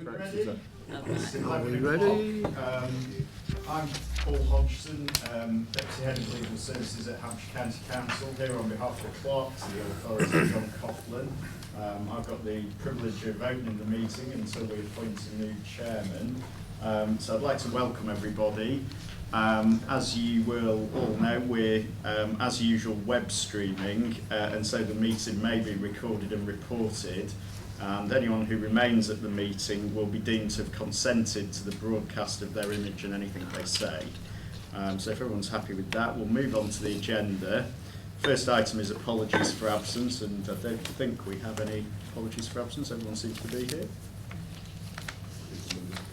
Ready? Are we ready? I'm Paul Hodgson, Deputy Head of Legal Services at Hampshire County Council, here on behalf of the clerk to the authority, John Coughlin. I've got the privilege of opening the meeting until we appoint a new chairman. So I'd like to welcome everybody. As you will all know, we're, as usual, web streaming, and so the meeting may be recorded and reported. And anyone who remains at the meeting will be deemed to have consented to the broadcast of their image and anything they say. So if everyone's happy with that, we'll move on to the agenda. First item is apologies for absence, and I don't think we have any apologies for absence. Everyone seems to be here.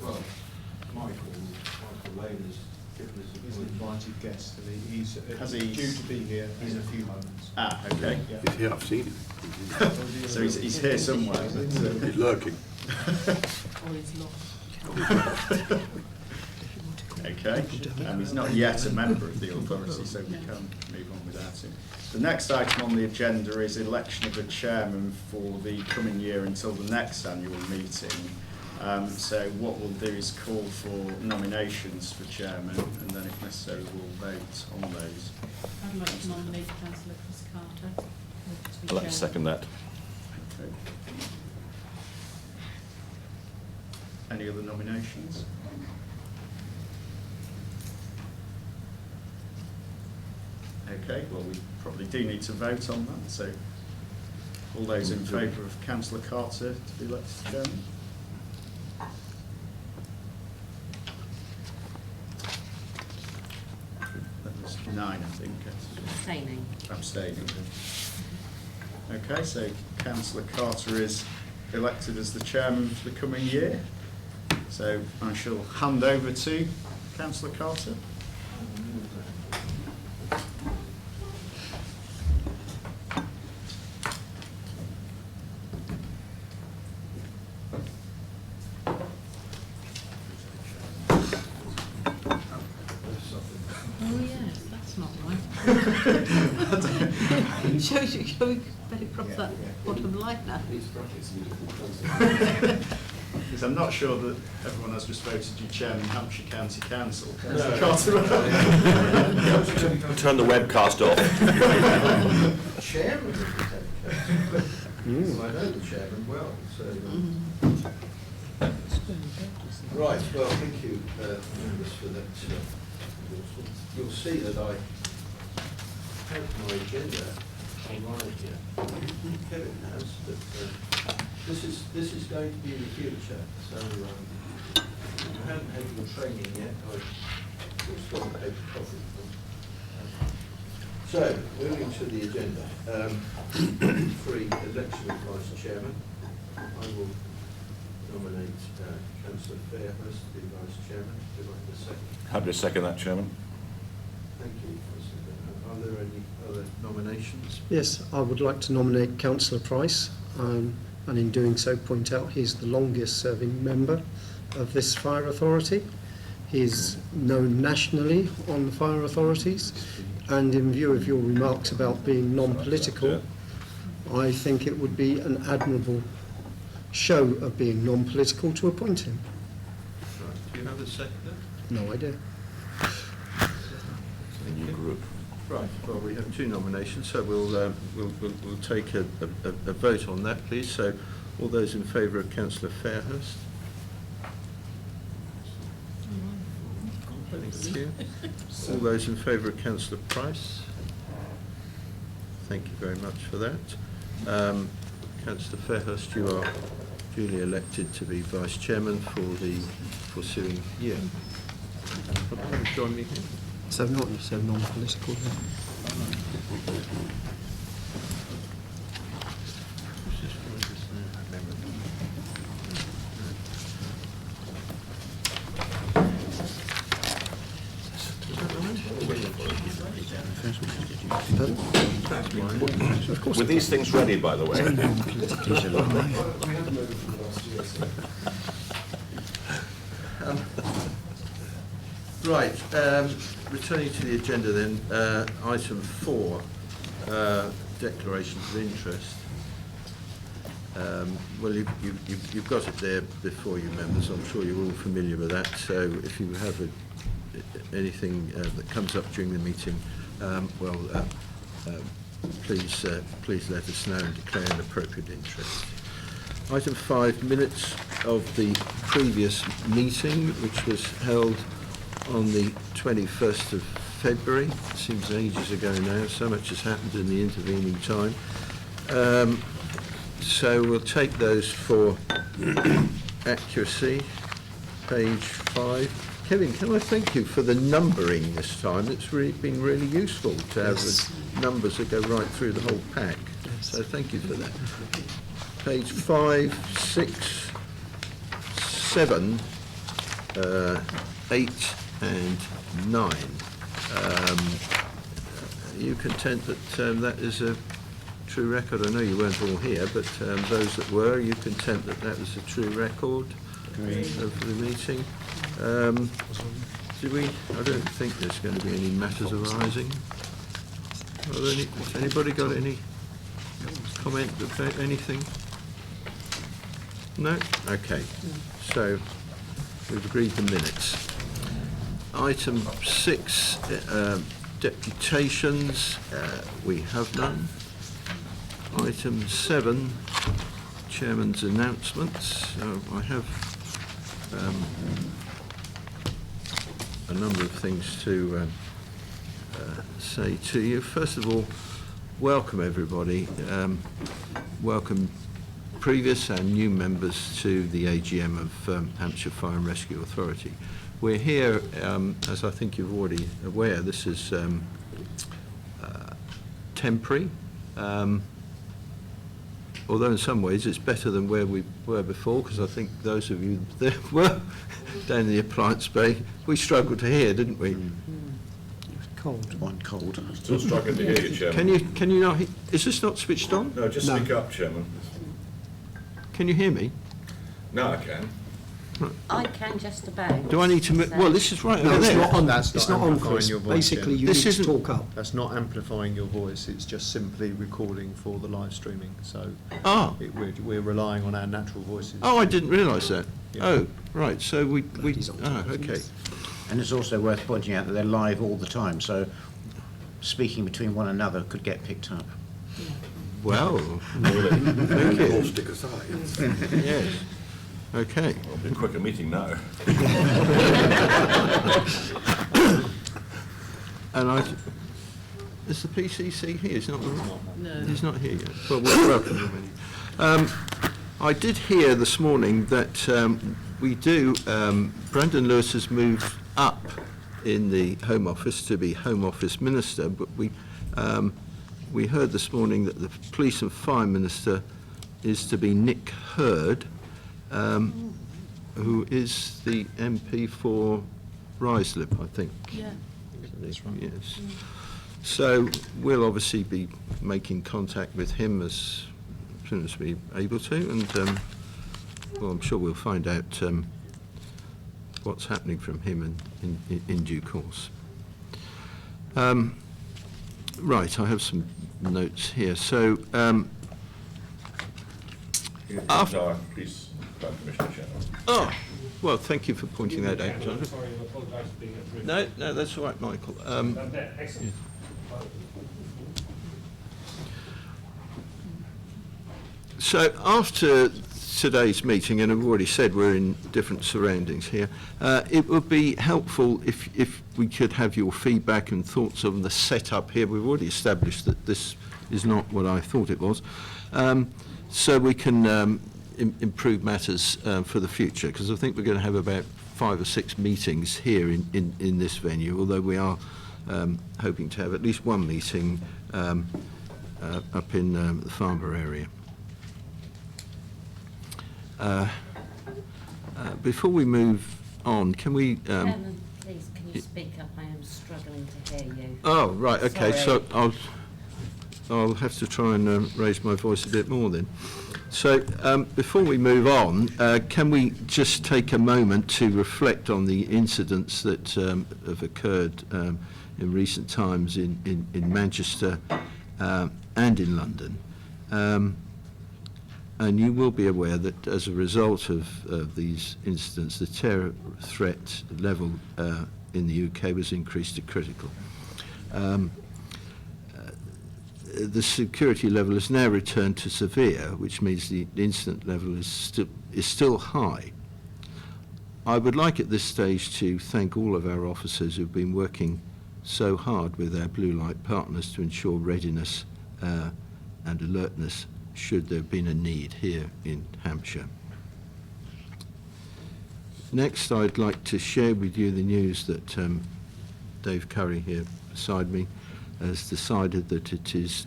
Well, Michael Lane has given us He's an invited guest, and he's due to be here in a few moments. Ah, okay. Yeah. He's here, I've seen him. So he's here somewhere. But, He's lurking. Or it's not. okay, he's not yet a member of the authority, so we can move on without him. The next item on the agenda is election of a chairman for the coming year until the next annual meeting. So what we'll do is call for nominations for chairman, and then if necessary we'll vote on those. I'd like to nominate Councillor Chris Carter. I'd like to second that. Okay. Any other nominations? Okay, well we probably do need to vote on that, so all those in favour of Councillor Carter to be elected chairman? That was 9, I think. Abstaining. Abstaining. Okay, so Councillor Carter is elected as the chairman for the coming year. So I shall hand over to Councillor Carter. Oh yes, that's not right. Shows you better crop that bottom light now. Because I'm not sure that everyone has just voted you chairman Hampshire County Council. No. Carter. Turn the webcast off. chairman of the County Council. I know the chairman well, so. Right, well, thank you, members, for that. You'll see that I have my agenda online here. Kevin has, but this is going to be in the future. So I haven't had your training yet. I've still got paper copy. So moving to the agenda, for election of vice chairman, I will nominate Councillor Fairhurst to be vice chairman. Do I have a second? Happy to second that, Chairman. Thank you. Are there any other nominations? Yes, I would like to nominate Councillor Price, and in doing so point out he's the longest serving member of this fire authority. He's known nationally on the fire authorities, and in view of your remarks about being non-political, I think it would be an admirable show of being non-political to appoint him. Right. Do you have a seconder? No idea. New group. Right. Well, we have two nominations, so we'll take a vote on that, please. So, all those in favour of Councillor Fairhurst? Thank you. All those in favour of Councillor Price? Thank you very much for that. Councillor Fairhurst, you are duly elected to be Vice Chairman for the ensuing year. Join me here. So not so non-political. Of course. Were these things ready, by the way? Right, returning to the agenda then, item 4, declarations of interest. Well, you've got it there before you, members. I'm sure you're all familiar with that. So if you have anything that comes up during the meeting, please let us know and declare an appropriate interest. Item 5, minutes of the previous meeting, which was held on the 21st of February. It seems ages ago now. So much has happened in the intervening time. So we'll take those for accuracy. Page 5. Kevin, can I thank you for the numbering this time? It's been really useful to have the numbers that go right through the whole pack. So thank you for that. Page 5, 6, 7, 8 and 9. Are you content that that is a true record? I know you weren't all here, but those that were, are you content that that was a true record of the meeting? I don't think there's going to be any matters arising. Has anybody got any comment about anything? No? Okay. So we've agreed the minutes. Item 6, deputations. We have none. Item 7, Chairman's announcements. I have a number of things to say to you. First of all, welcome everybody. Welcome previous and new members to the AGM of Hampshire Fire and Rescue Authority. We're here, as I think you're already aware, this is temporary. Although in some ways it's better than where we were before, because I think those of you that were down in the appliance bay, we struggled to hear, didn't we? Cold. Still struggling to hear you, Chairman. Can you not? Is this not switched on? No, just speak up, Chairman. Can you hear me? No, I can. I can just about. Do I need to move? Well, this is right No, over it's there. not on. That's It's not not on, amplifying Chris. your voice, Basically, you This need to isn't- talk up. That's not amplifying your voice, it's just simply recording for the live streaming. So Ah. we're relying on our natural voices. Oh, I didn't realise that. Yeah. Oh, right. So we. He's on top of Okay. things. And it's also worth pointing out that they're live all the time, so speaking between one another could get picked up. Well, thank you. Stick aside. Yes. Okay. Well, been quicker meeting now. And is the PCC here? He's not. No. He's not here yet. Well, we'll welcome him. I did hear this morning that we do. Brandon Lewis has moved up in the Home Office to be Home Office Minister, but we heard this morning that the Police and Fire Minister is to be Nick Hurd, who is the MP for Ruislip, I think. Yeah. Yes. So we'll obviously be making contact with him as soon as we're able to, and well, I'm sure we'll find out what's happening from him in due course. Right, I have some notes here. So No, please, Commissioner Chairman. oh, well, thank you for pointing that out, Jonathan. Sorry, I apologise for being at risk. No, that's all right, Michael. Excellent. So after today's meeting, and I've already said we're in different surroundings here, it would be helpful if we could have your feedback and thoughts on the setup here. We've already established that this is not what I thought it was, so we can improve matters for the future, because I think we're going to have about 5 or 6 meetings here in this venue, although we are hoping to have at least one meeting up in the Farnborough area. Before we move on, can we... Chairman, please, can you speak up? I am struggling to hear you. Oh, right, okay, Sorry. so I'll have to try and raise my voice a bit more then. So before we move on, can we just take a moment to reflect on the incidents that have occurred in recent times in Manchester and in London? And you will be aware that as a result of these incidents, the terror threat level in the UK was increased to critical. The security level has now returned to severe, which means the incident level is still high. I would like at this stage to thank all of our officers who've been working so hard with our blue light partners to ensure readiness and alertness should there have been a need here in Hampshire. Next, I'd like to share with you the news that Dave Curry here beside me has decided that it is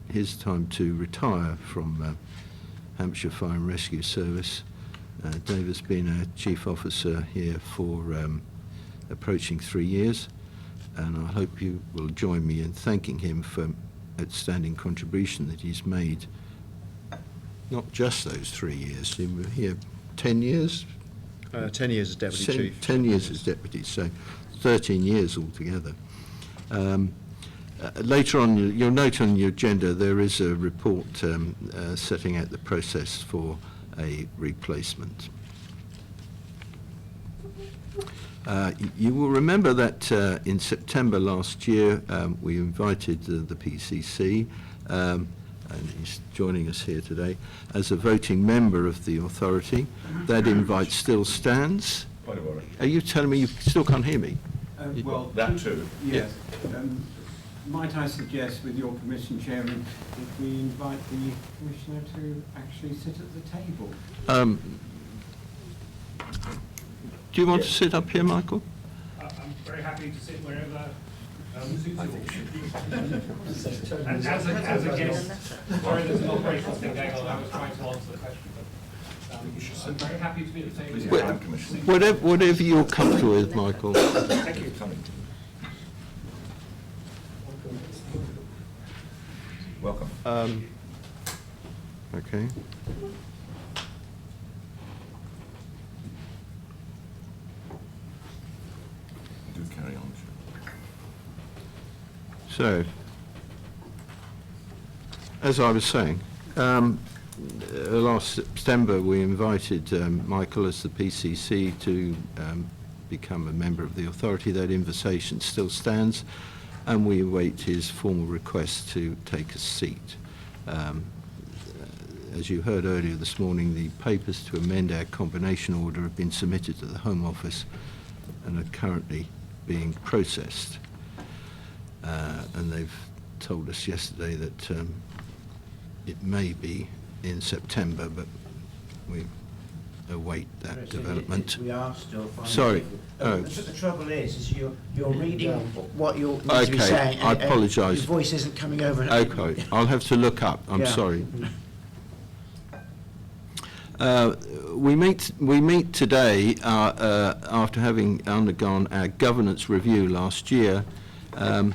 his time to retire from Hampshire Fire and Rescue Service. Dave has been a chief officer here for approaching 3 years, and I hope you will join me in thanking him for outstanding contribution that he's made. Not just those 3 years, he was here 10 years? 10 years as Deputy Chief. 10 years as Deputy, so 13 years altogether. Later on, you'll note on your agenda there is a report setting out the process for a replacement. You will remember that in September last year we invited the PCC, and he's joining us here today, as a voting member of the authority. That invite still stands. Point of order. Are you telling me you still can't hear me? Well, That too. yes. Might I suggest, with your permission, Chairman, that we invite the Commissioner to actually sit at the table? Do you want to sit up here, Michael? I'm very happy to sit wherever suits you. And as a guest, sorry, there's an operational thing going on. I was trying to answer the question, but I'm very happy to be at the table. Please, Whatever you're comfortable with, Michael. Thank you. Welcome. Okay. Do carry on. So, as I was saying, last September we invited Michael as the PCC to become a member of the authority. That invitation still stands, and we await his formal request to take a seat. As you heard earlier this morning, the papers to amend our combination order have been submitted to the Home Office and are currently being processed. And they've told us yesterday that it may be in September, but we await that development. We are still finding Sorry. people. Oh. The trouble is you're reading what you're need to be Okay, saying. I and apologise. Your voice isn't coming over. Okay, I'll have to look up. I'm Yeah. sorry. We meet today after having undergone our governance review last year, and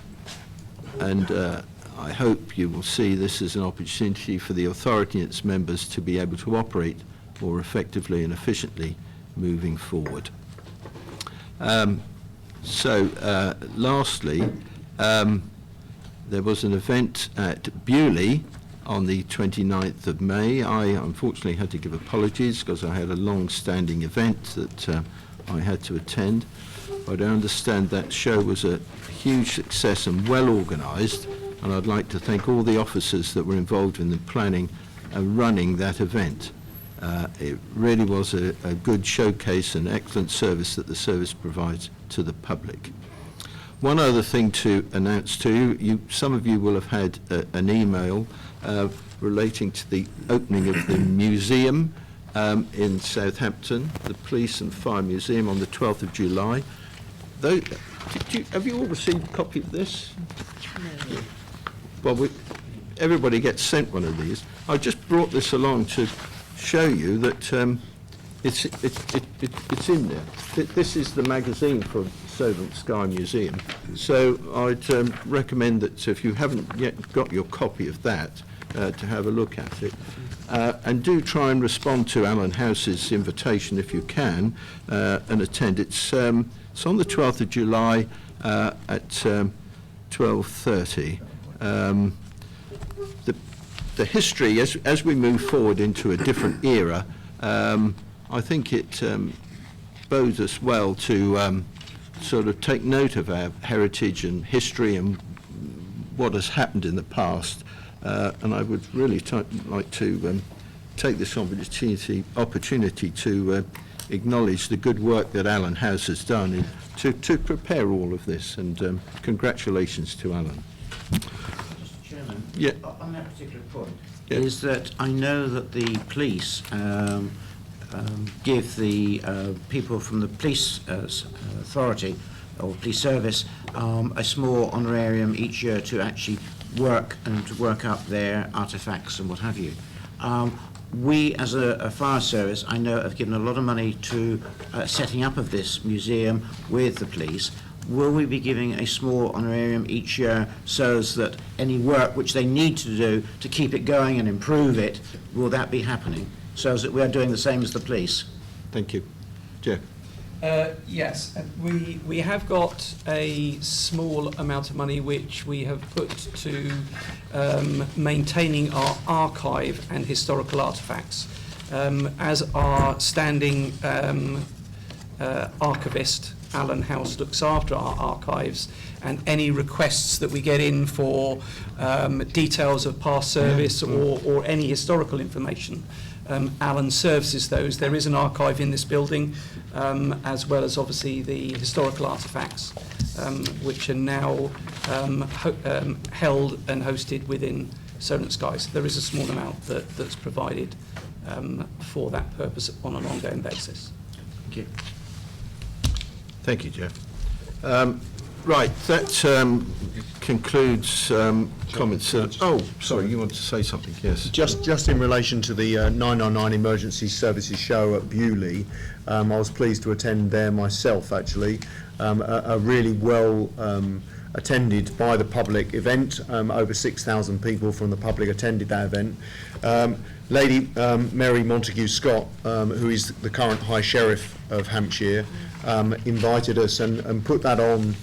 I hope you will see this as an opportunity for the authority and its members to be able to operate more effectively and efficiently moving forward. Lastly, there was an event at Bewley on the 29th of May. I unfortunately had to give apologies because I had a long-standing event that I had to attend. But I understand that show was a huge success and well organised, and I'd like to thank all the officers that were involved in the planning and running that event. It really was a good showcase and excellent service that the service provides to the public. One other thing to announce to you, some of you will have had an email relating to the opening of the museum in Southampton, the Police and Fire Museum, on the 12th of July. Have you all received a copy of this? No. Well, everybody gets sent one of these. I just brought this along to show you that it's in there. This is the magazine for Solent Sky Museum. So I'd recommend that if you haven't yet got your copy of that, to have a look at it. And do try and respond to Alan House's invitation if you can, and attend. It's on the 12th of July at 12:30. the history, as we move forward into a different era, I think it bodes us well to sort of take note of our heritage and history and what has happened in the past. And I would really like to take this opportunity to acknowledge the good work that Alan House has done to prepare all of this, and congratulations to Alan. Mr. Chairman, Yeah. on that particular point, Yeah. is that I know that the police give the people from the police authority or police service a small honorarium each year to actually work up their artefacts and what have you. We, as a fire service, I know, have given a lot of money to setting up of this museum with the police. Will we be giving a small honorarium each year so as that any work which they need to do to keep it going and improve it, will that be happening? So as that we are doing the same as the police? Thank you. Jeff. Yes, we have got a small amount of money which we have put to maintaining our archive and historical artefacts. As our standing archivist, Alan House looks after our archives, and any requests that we get in for details of past service or any historical information, Alan services those. There is an archive in this building, as well as obviously the historical artefacts, which are now held and hosted within Solent Skies. There is a small amount that's provided for that purpose on an ongoing basis. Thank you. Thank you, Jeff. Right, that concludes comments. Oh, sorry, you want to say something? Yes. Just in relation to the 999 Emergency Services show at Bewley, I was pleased to attend there myself, actually. A really well attended by the public event. Over 6,000 people from the public attended that event. Lady Mary Montague Scott, who is the current High Sheriff of Hampshire, invited us and put that on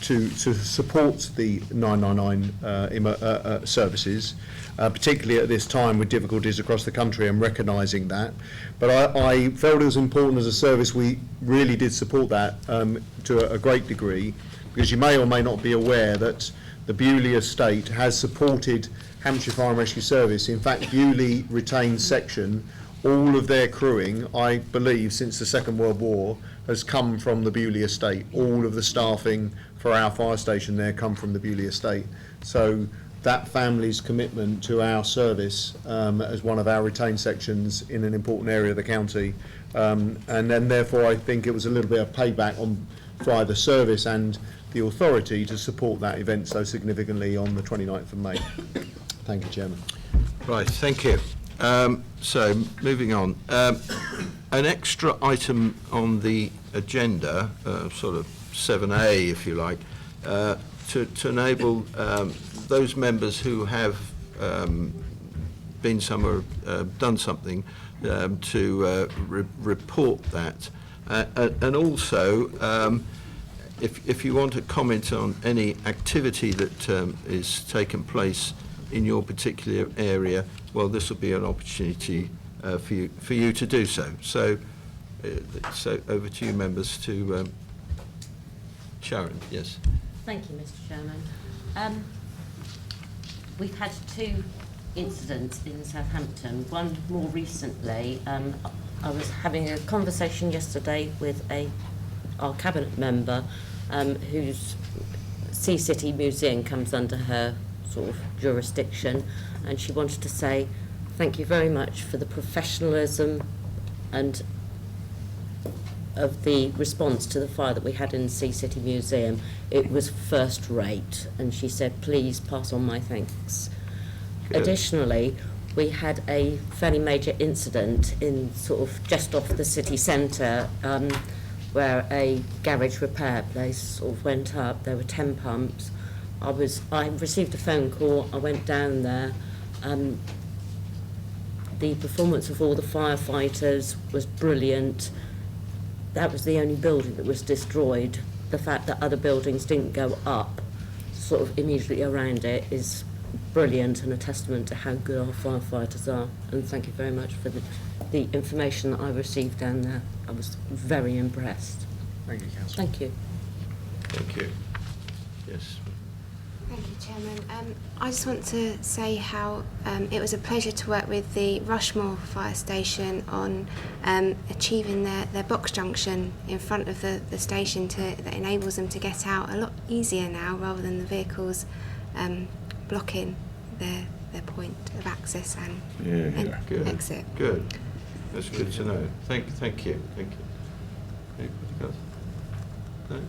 to support the 999 services, particularly at this time with difficulties across the country, and recognising that. But I felt it was important as a service we really did support that to a great degree, because you may or may not be aware that the Bewley estate has supported Hampshire Fire and Rescue Service. In fact, Bewley retained section, all of their crewing, I believe, since the Second World War, has come from the Bewley estate. All of the staffing for our fire station there come from the Bewley estate. So that family's commitment to our service as one of our retained sections in an important area of the county, and then therefore I think it was a little bit of payback for the service and the authority to support that event so significantly on the 29th of May. Thank you, Chairman. Right, thank you. So, moving on. An extra item on the agenda, sort of 7A, if you like, to enable those members who have been somewhere, done something, to report that. And also, if you want to comment on any activity that is taken place in your particular area, well, this will be an opportunity for you to do so. So over to you, members, to Sharon. Yes. Thank you, Mr. Chairman. We've had two incidents in Southampton. One more recently. I was having a conversation yesterday with our cabinet member, whose Sea City Museum comes under her sort of jurisdiction, and she wanted to say thank you very much for the professionalism and of the response to the fire that we had in the Sea City Museum. It was first rate, and she said please pass on my thanks. Good. Additionally, we had a fairly major incident in sort of just off the city centre, where a garage repair place sort of went up. There were 10 pumps. I received a phone call. I went down there. The performance of all the firefighters was brilliant. That was the only building that was destroyed. The fact that other buildings didn't go up sort of immediately around it is brilliant and a testament to how good our firefighters are. And thank you very much for the information that I received down there. I was very impressed. Thank you, Councillor. Thank you. Thank you. Yes. Thank you, Chairman. I just want to say how it was a pleasure to work with the Rushmore Fire Station on achieving their box junction in front of the station that enables them to get out a lot easier now, rather than the vehicles blocking their point of access and Good. exit. Good. That's good to know. Thank you. Anybody else? No?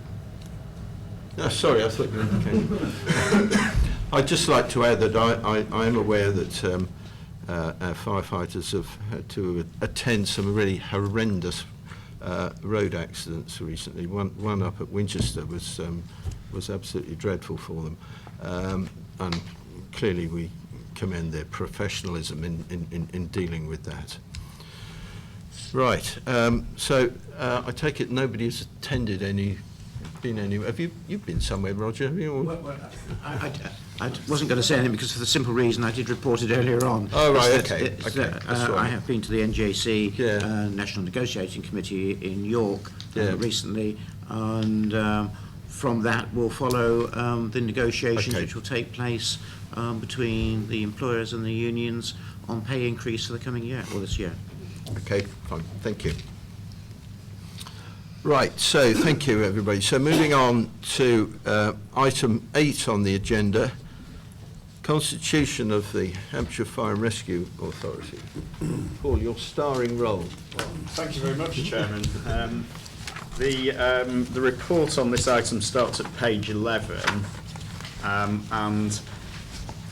No, sorry, I thought you indicated. I'd just like to add that I am aware that our firefighters have had to attend some really horrendous road accidents recently. One up at Winchester was absolutely dreadful for them, and clearly we commend their professionalism in dealing with that. Right. So I take it nobody has attended any. Been anywhere? Have you've been somewhere, Roger? Have you? I wasn't going to say anything because for the simple reason I did report it earlier on. Oh, right, Is that- okay, is okay, that, that's right. I have been to the NJC Yeah. National Negotiating Committee in York Yeah. recently, and from that will follow the negotiations Okay. which will take place between the employers and the unions on pay increase for the coming year, or this year. Okay, fine. Thank you. Right, so thank you, everybody. So moving on to item 8 on the agenda, Constitution of the Hampshire Fire and Rescue Authority. Paul, your starring role. Thank you very much, Chairman. The report on this item starts at page 11, and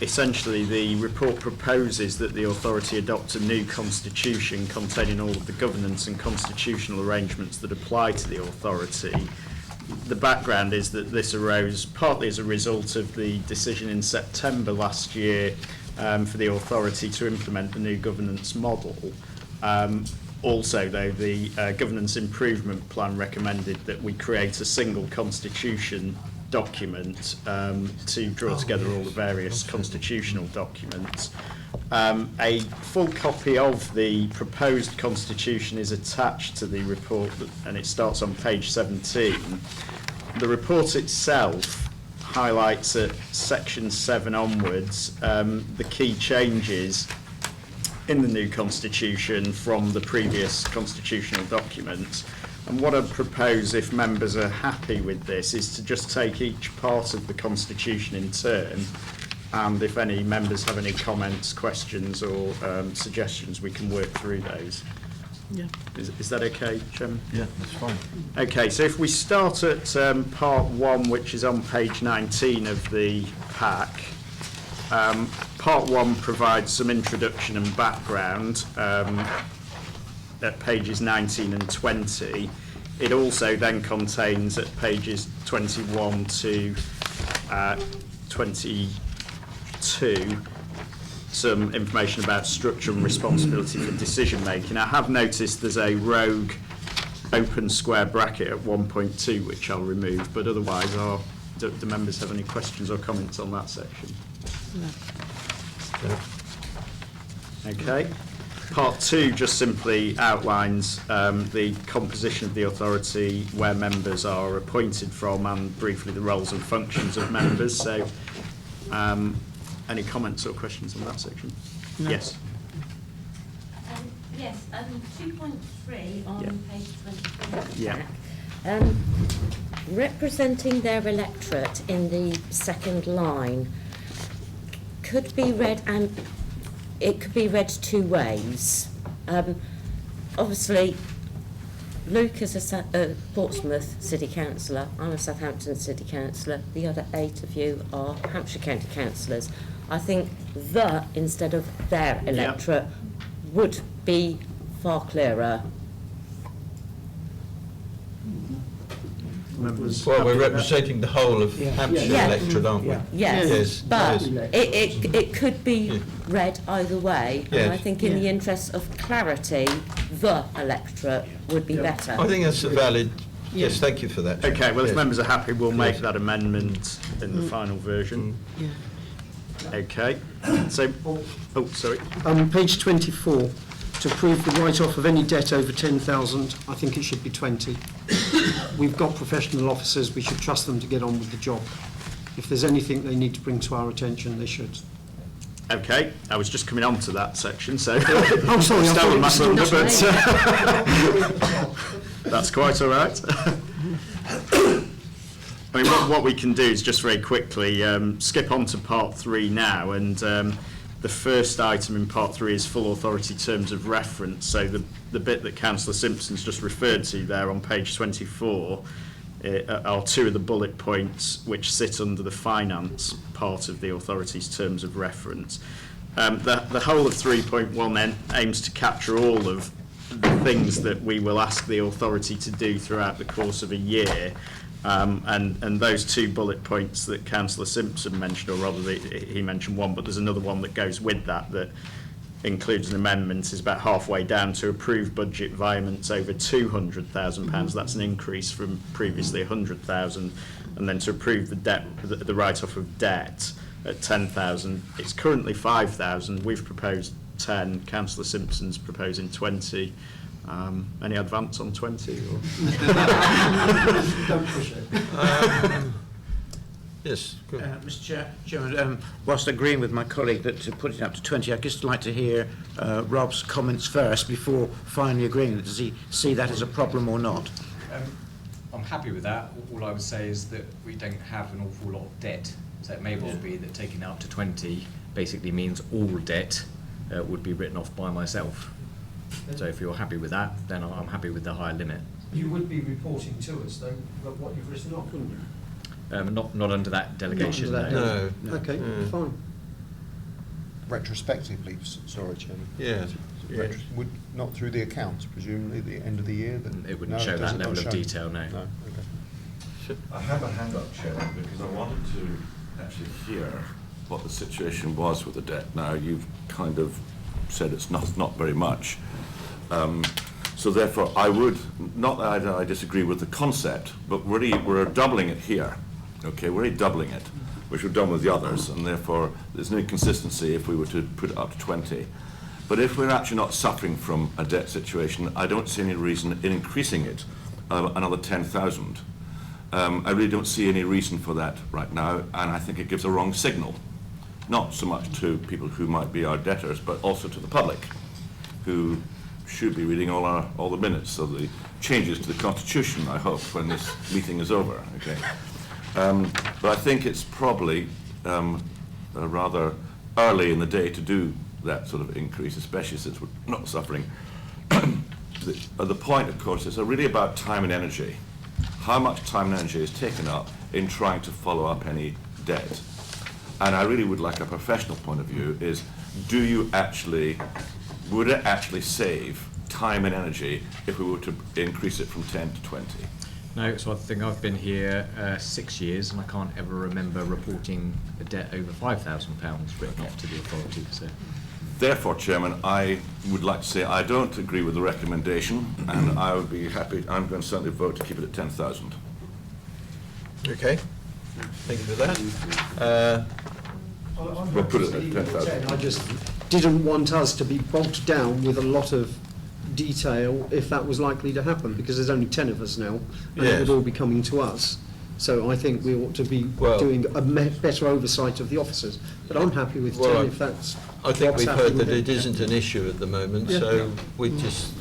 essentially the report proposes that the authority adopt a new constitution containing all of the governance and constitutional arrangements that apply to the authority. The background is that this arose partly as a result of the decision in September last year for the authority to implement the new governance model. Also, though, the governance improvement plan recommended that we create a single constitution document to draw together all the various constitutional documents. A full copy of the proposed constitution is attached to the report, and it starts on page 17. The report itself highlights at section 7 onwards the key changes in the new constitution from the previous constitutional documents. And what I'd propose, if members are happy with this, is to just take each part of the constitution in turn, and if any members have any comments, questions or suggestions, we can work through those. Yeah. Is that okay, Chairman? Yeah, that's fine. Okay, so if we start at part 1, which is on page 19 of the pack, part 1 provides some introduction and background at pages 19 and 20. It also then contains at pages 21 to 22 some information about structure and responsibility for decision making. I have noticed there's a rogue open square bracket at 1.2 which I'll remove, but otherwise do members have any questions or comments on that section? No. Okay. Part 2 just simply outlines the composition of the authority, where members are appointed from, and briefly the roles and functions of members. So, any comments or questions on that section? No. Yes. Yes, 2.3 on Yeah. page 24 of the Yeah. pack. Representing their electorate in the second line could be read, and it could be read 2 ways. Obviously, Luke is a Portsmouth City Councillor, I'm a Southampton City Councillor, the other 8 of you are Hampshire County Councillors. I think the instead of their electorate would be far clearer. Well, we're representing the whole of Hampshire Yeah. electorate, aren't we? Yes, Yes, but yes. it could be read either way, and I Yes. think in the interest of clarity, the electorate would be better. I think that's a valid. Yes, thank you for that. Okay, well, if Yes. members are happy, we'll make Yes. that amendment in the final version. Okay, so, oh, sorry. Page 24, to approve the write-off of any debt over 10,000, I think it should be 20. We've got professional officers, we should trust them to get on with the job. If there's anything they need to bring to our attention, they should. Okay, I was just coming on to that section, so Oh, sorry, I thought stolen it my was thunder, still but that's quite all right. I mean, what we can do is just very quickly skip on to part 3 now, and the first item in part 3 is full authority terms of reference. So the bit that Councillor Simpson's just referred to there on page 24 are 2 of the bullet points which sit under the finance part of the authority's terms of reference. The whole of 3.1 then aims to capture all of the things that we will ask the authority to do throughout the course of a year. And those 2 bullet points that Councillor Simpson mentioned, or rather he mentioned one, but there's another one that goes with that includes an amendment, is about halfway down to approve budget environments over £200,000. That's an increase from previously 100,000, and then to approve the write-off of debt at 10,000. It's currently 5,000. We've proposed 10. Councillor Simpson's proposing 20. Any advance on 20? Or? Don't push it. Yes, good. Mr. Chairman, whilst agreeing with my colleague that to put it up to 20, I'd just like to hear Rob's comments first before finally agreeing. Does he see that as a problem or not? I'm happy with that. All I would say is that we don't have an awful lot of debt, so it may well be that taking it up to 20 basically means all debt would be written off by myself. So if you're happy with that, then I'm happy with the higher limit. You would be reporting to us, though, about what you've written off, wouldn't you? Not under that delegation. Not under that, No. Okay, fine. Retrospectively, sorry, Chairman. Yeah. Would not through the accounts, presumably at the end of the year. It wouldn't show that level of detail, no. No. Okay. I have a hand up, Chairman, because I wanted to actually hear what the situation was with the debt. Now, you've kind of said it's not very much. So therefore, I would, not that I disagree with the concept, but we're doubling it here. Okay, we're already doubling it, which we've done with the others, and therefore there's no inconsistency if we were to put it up to 20. But if we're actually not suffering from a debt situation, I don't see any reason in increasing it another 10,000. I really don't see any reason for that right now, and I think it gives a wrong signal, not so much to people who might be our debtors, but also to the public, who should be reading all the minutes of the changes to the Constitution, I hope, when this meeting is over. Okay. But I think it's probably rather early in the day to do that sort of increase, especially since we're not suffering. The point, of course, is really about time and energy. How much time and energy is taken up in trying to follow up any debt? And I really would like a professional point of view is, would it actually save time and energy if we were to increase it from 10 to 20? No, so I think I've been here 6 years and I can't ever remember reporting a debt over £5,000 written off to the authority. So. Therefore, Chairman, I would like to say I don't agree with the recommendation, and I would be happy, I'm going to certainly vote to keep it at 10,000. Okay, thank you for that. We'll put it at 10,000. I just didn't want us to be bogged down with a lot of detail if that was likely to happen, because there's only 10 of us now, and it would all be coming to us. So I think we ought to be doing a better oversight of the officers. But I'm happy with 10 if that's... I think what's we've heard happening that with it isn't an issue at the moment, Yeah. so we just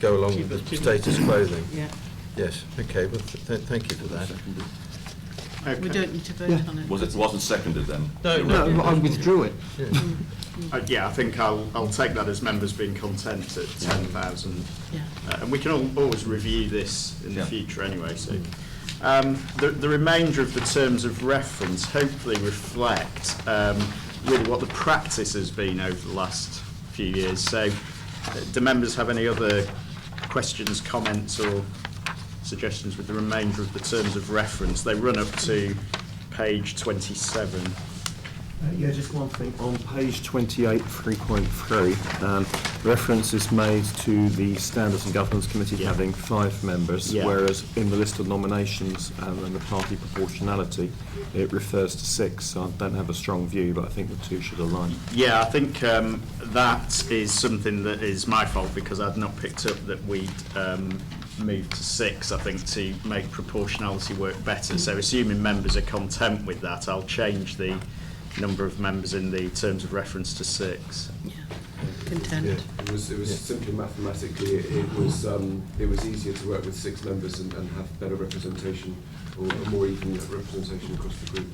go along with the status quo then. Yeah. Yes, okay, well, thank you for that. Okay. We don't need to vote on it. Wasn't seconded then? No, I withdrew it. Yeah, I think I'll take that as members being content at 10,000. Yeah. And we can always review this in the future anyway. So the remainder of the terms of reference hopefully reflect really what the practice has been over the last few years. So do members have any other questions, comments or suggestions with the remainder of the terms of reference? They run up to page 27. Yeah, just one thing. On page 28, 3.3, reference is made to the Standards and Governance Committee having 5 members, whereas in the list of nominations and the party proportionality, it refers to 6. So I don't have a strong view, but I think the two should align. Yeah, I think that is something that is my fault because I'd not picked up that we'd moved to 6, I think, to make proportionality work better. So assuming members are content with that, I'll change the number of members in the terms of reference to 6. Content. Yeah, it was simply mathematically it was easier to work with 6 members and have better representation or a more even representation across the group.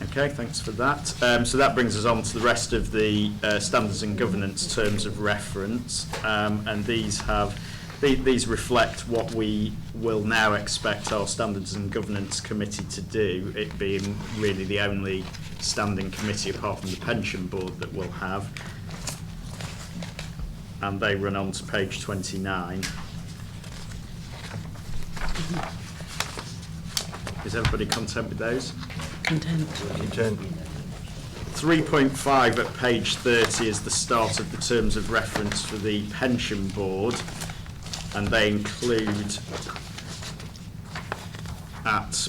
Okay, thanks for that. So that brings us on to the rest of the standards and governance terms of reference, and these reflect what we will now expect our Standards and Governance Committee to do, it being really the only standing committee apart from the Pension Board that we'll have. And they run on to page 29. Is everybody content with those? Content. 3.5 at page 30 is the start of the terms of reference for the Pension Board, and they include at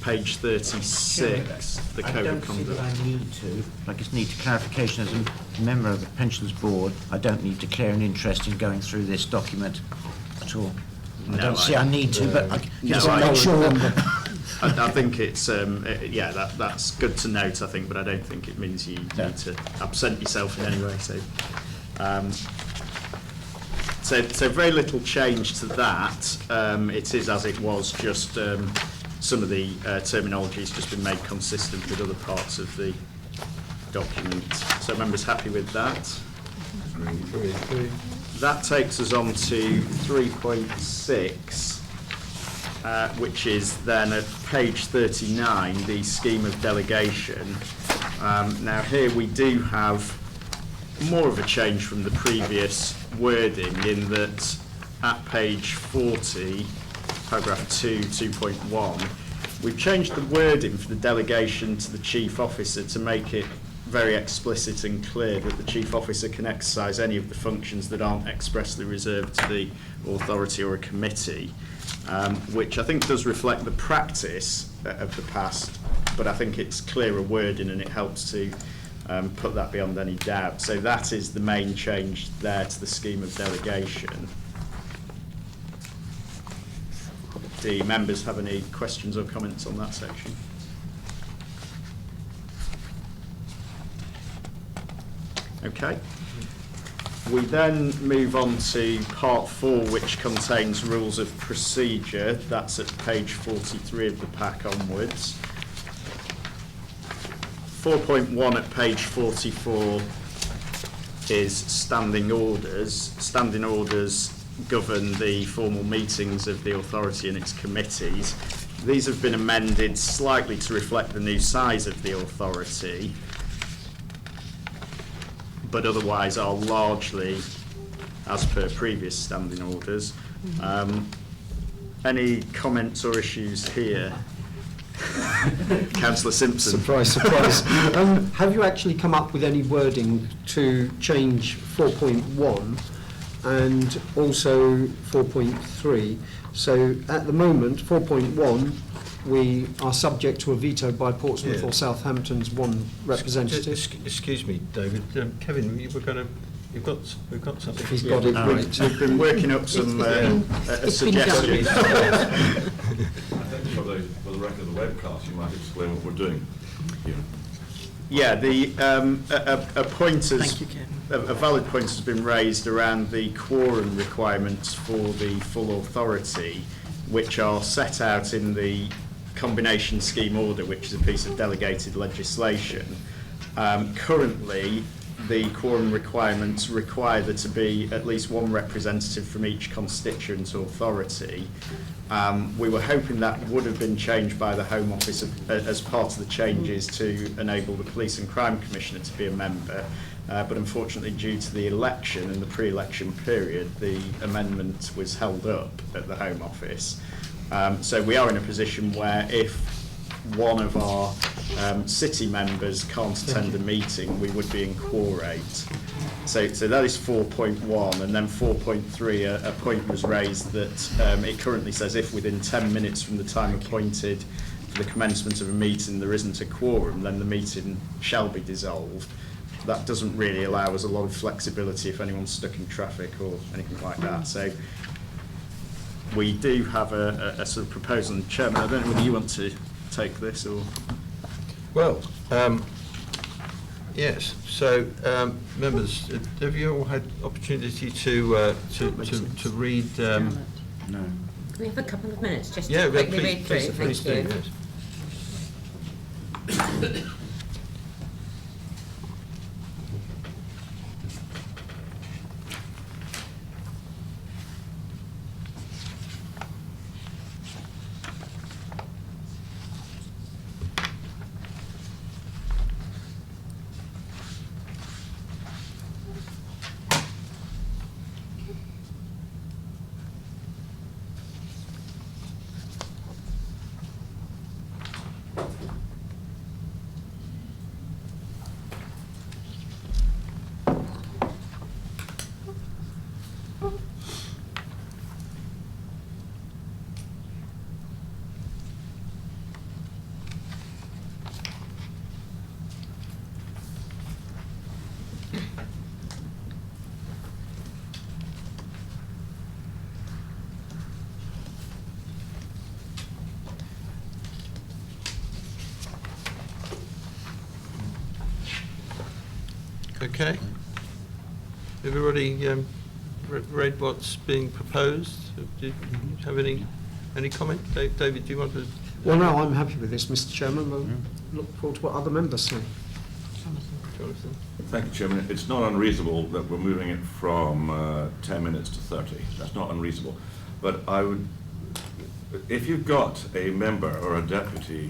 page 36 the code of conduct. I need to. I just need clarification as a member of the Pensions Board. I don't need to declare an interest in going through this document at all. I don't see I need to, but I just want to make sure. I think it's that's good to note, I think, but I don't think it means you need to absent yourself in any way. So very little change to that. It is as it was, just some of the terminology has just been made consistent with other parts of the document. So members happy with that? That takes us on to 3.6. Which is then at page 39, the scheme of delegation. Now here we do have more of a change from the previous wording in that at page 40, paragraph 2.1, we've changed the wording for the delegation to the Chief Officer to make it very explicit and clear that the Chief Officer can exercise any of the functions that aren't expressly reserved to the authority or a committee. Which I think does reflect the practice of the past, but I think it's clearer wording and it helps to put that beyond any doubt. So that is the main change there to the scheme of delegation. Do members have any questions or comments on that section? Okay. We then move on to part 4, which contains rules of procedure. That's at page 43 of the pack onwards. 4.1 at page 44 is standing orders. Standing orders govern the formal meetings of the authority and its committees. These have been amended slightly to reflect the new size of the authority, but otherwise are largely as per previous standing orders. Any comments or issues here? Councillor Simpson. Surprise, surprise. Have you actually come up with any wording to change 4.1 and also 4.3? So at the moment, 4.1, we are subject to a veto by Portsmouth or Southampton's one representative. Excuse me, David. Kevin, we've got something. He's got it. We've been working up some suggestions. For the record of the webcast, you might explain what we're doing here. Yeah, a valid point has been raised around the quorum requirements for the full authority, which are set out in the combination scheme order, which is a piece of delegated legislation. Currently, the quorum requirements require there to be at least one representative from each constituent authority. We were hoping that would have been changed by the Home Office as part of the changes to enable the Police and Crime Commissioner to be a member, but unfortunately due to the election and the pre-election period, the amendment was held up at the Home Office. So we are in a position where if one of our city members can't attend a meeting, we would be in quorate. So that is 4.1, and then 4.3, a point was raised that it currently says if within 10 minutes from the time appointed for the commencement of a meeting there isn't a quorum, then the meeting shall be dissolved. That doesn't really allow us a lot of flexibility if anyone's stuck in traffic or anything like that. So we do have a sort of proposal, and Chairman, I don't know whether you want to take this or... Well, yes. So, members, have you all had opportunity to read? No. Can we have a couple of minutes just Yeah, to quickly please, read through? please do, yes. Okay. Everybody read what's being proposed? Do you have any comment? David, do you want to? Well, no, I'm happy with this, Mr. Chairman. We'll look forward to what other members say. Jonathan? Thank you, Chairman. It's not unreasonable that we're moving it from 10 minutes to 30. That's not unreasonable. But I would, if you've got a member or a deputy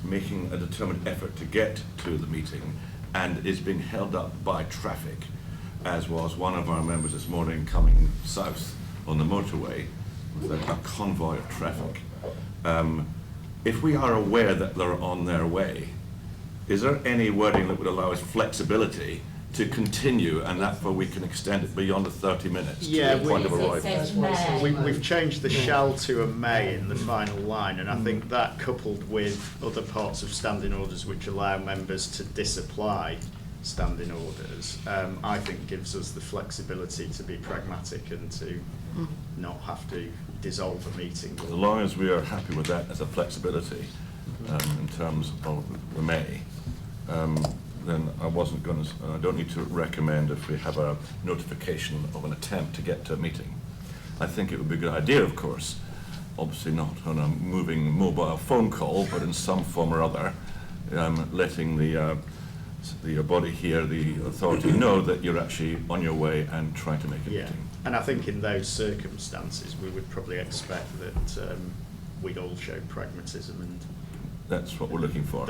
making a determined effort to get to the meeting and is being held up by traffic, as was one of our members this morning coming south on the motorway with a convoy of traffic, if we are aware that they're on their way, is there any wording that would allow us flexibility to continue, and therefore we can extend it beyond the 30 minutes Yeah, to the point of arrival? We've changed the shall to a may in the final line, and I think that, coupled with other parts of standing orders which allow members to disapply standing orders, I think gives us the flexibility to be pragmatic and to not have to dissolve a meeting. As long as we are happy with that as a flexibility in terms of the may, then I wasn't going to, I don't need to recommend if we have a notification of an attempt to get to a meeting. I think it would be a good idea, of course, obviously not on a moving mobile phone call, but in some form or other, letting the body here, the authority, know that you're actually on your way and trying to make a meeting. And I think in those circumstances, we would probably expect that we'd all show pragmatism, and that's what we're looking for.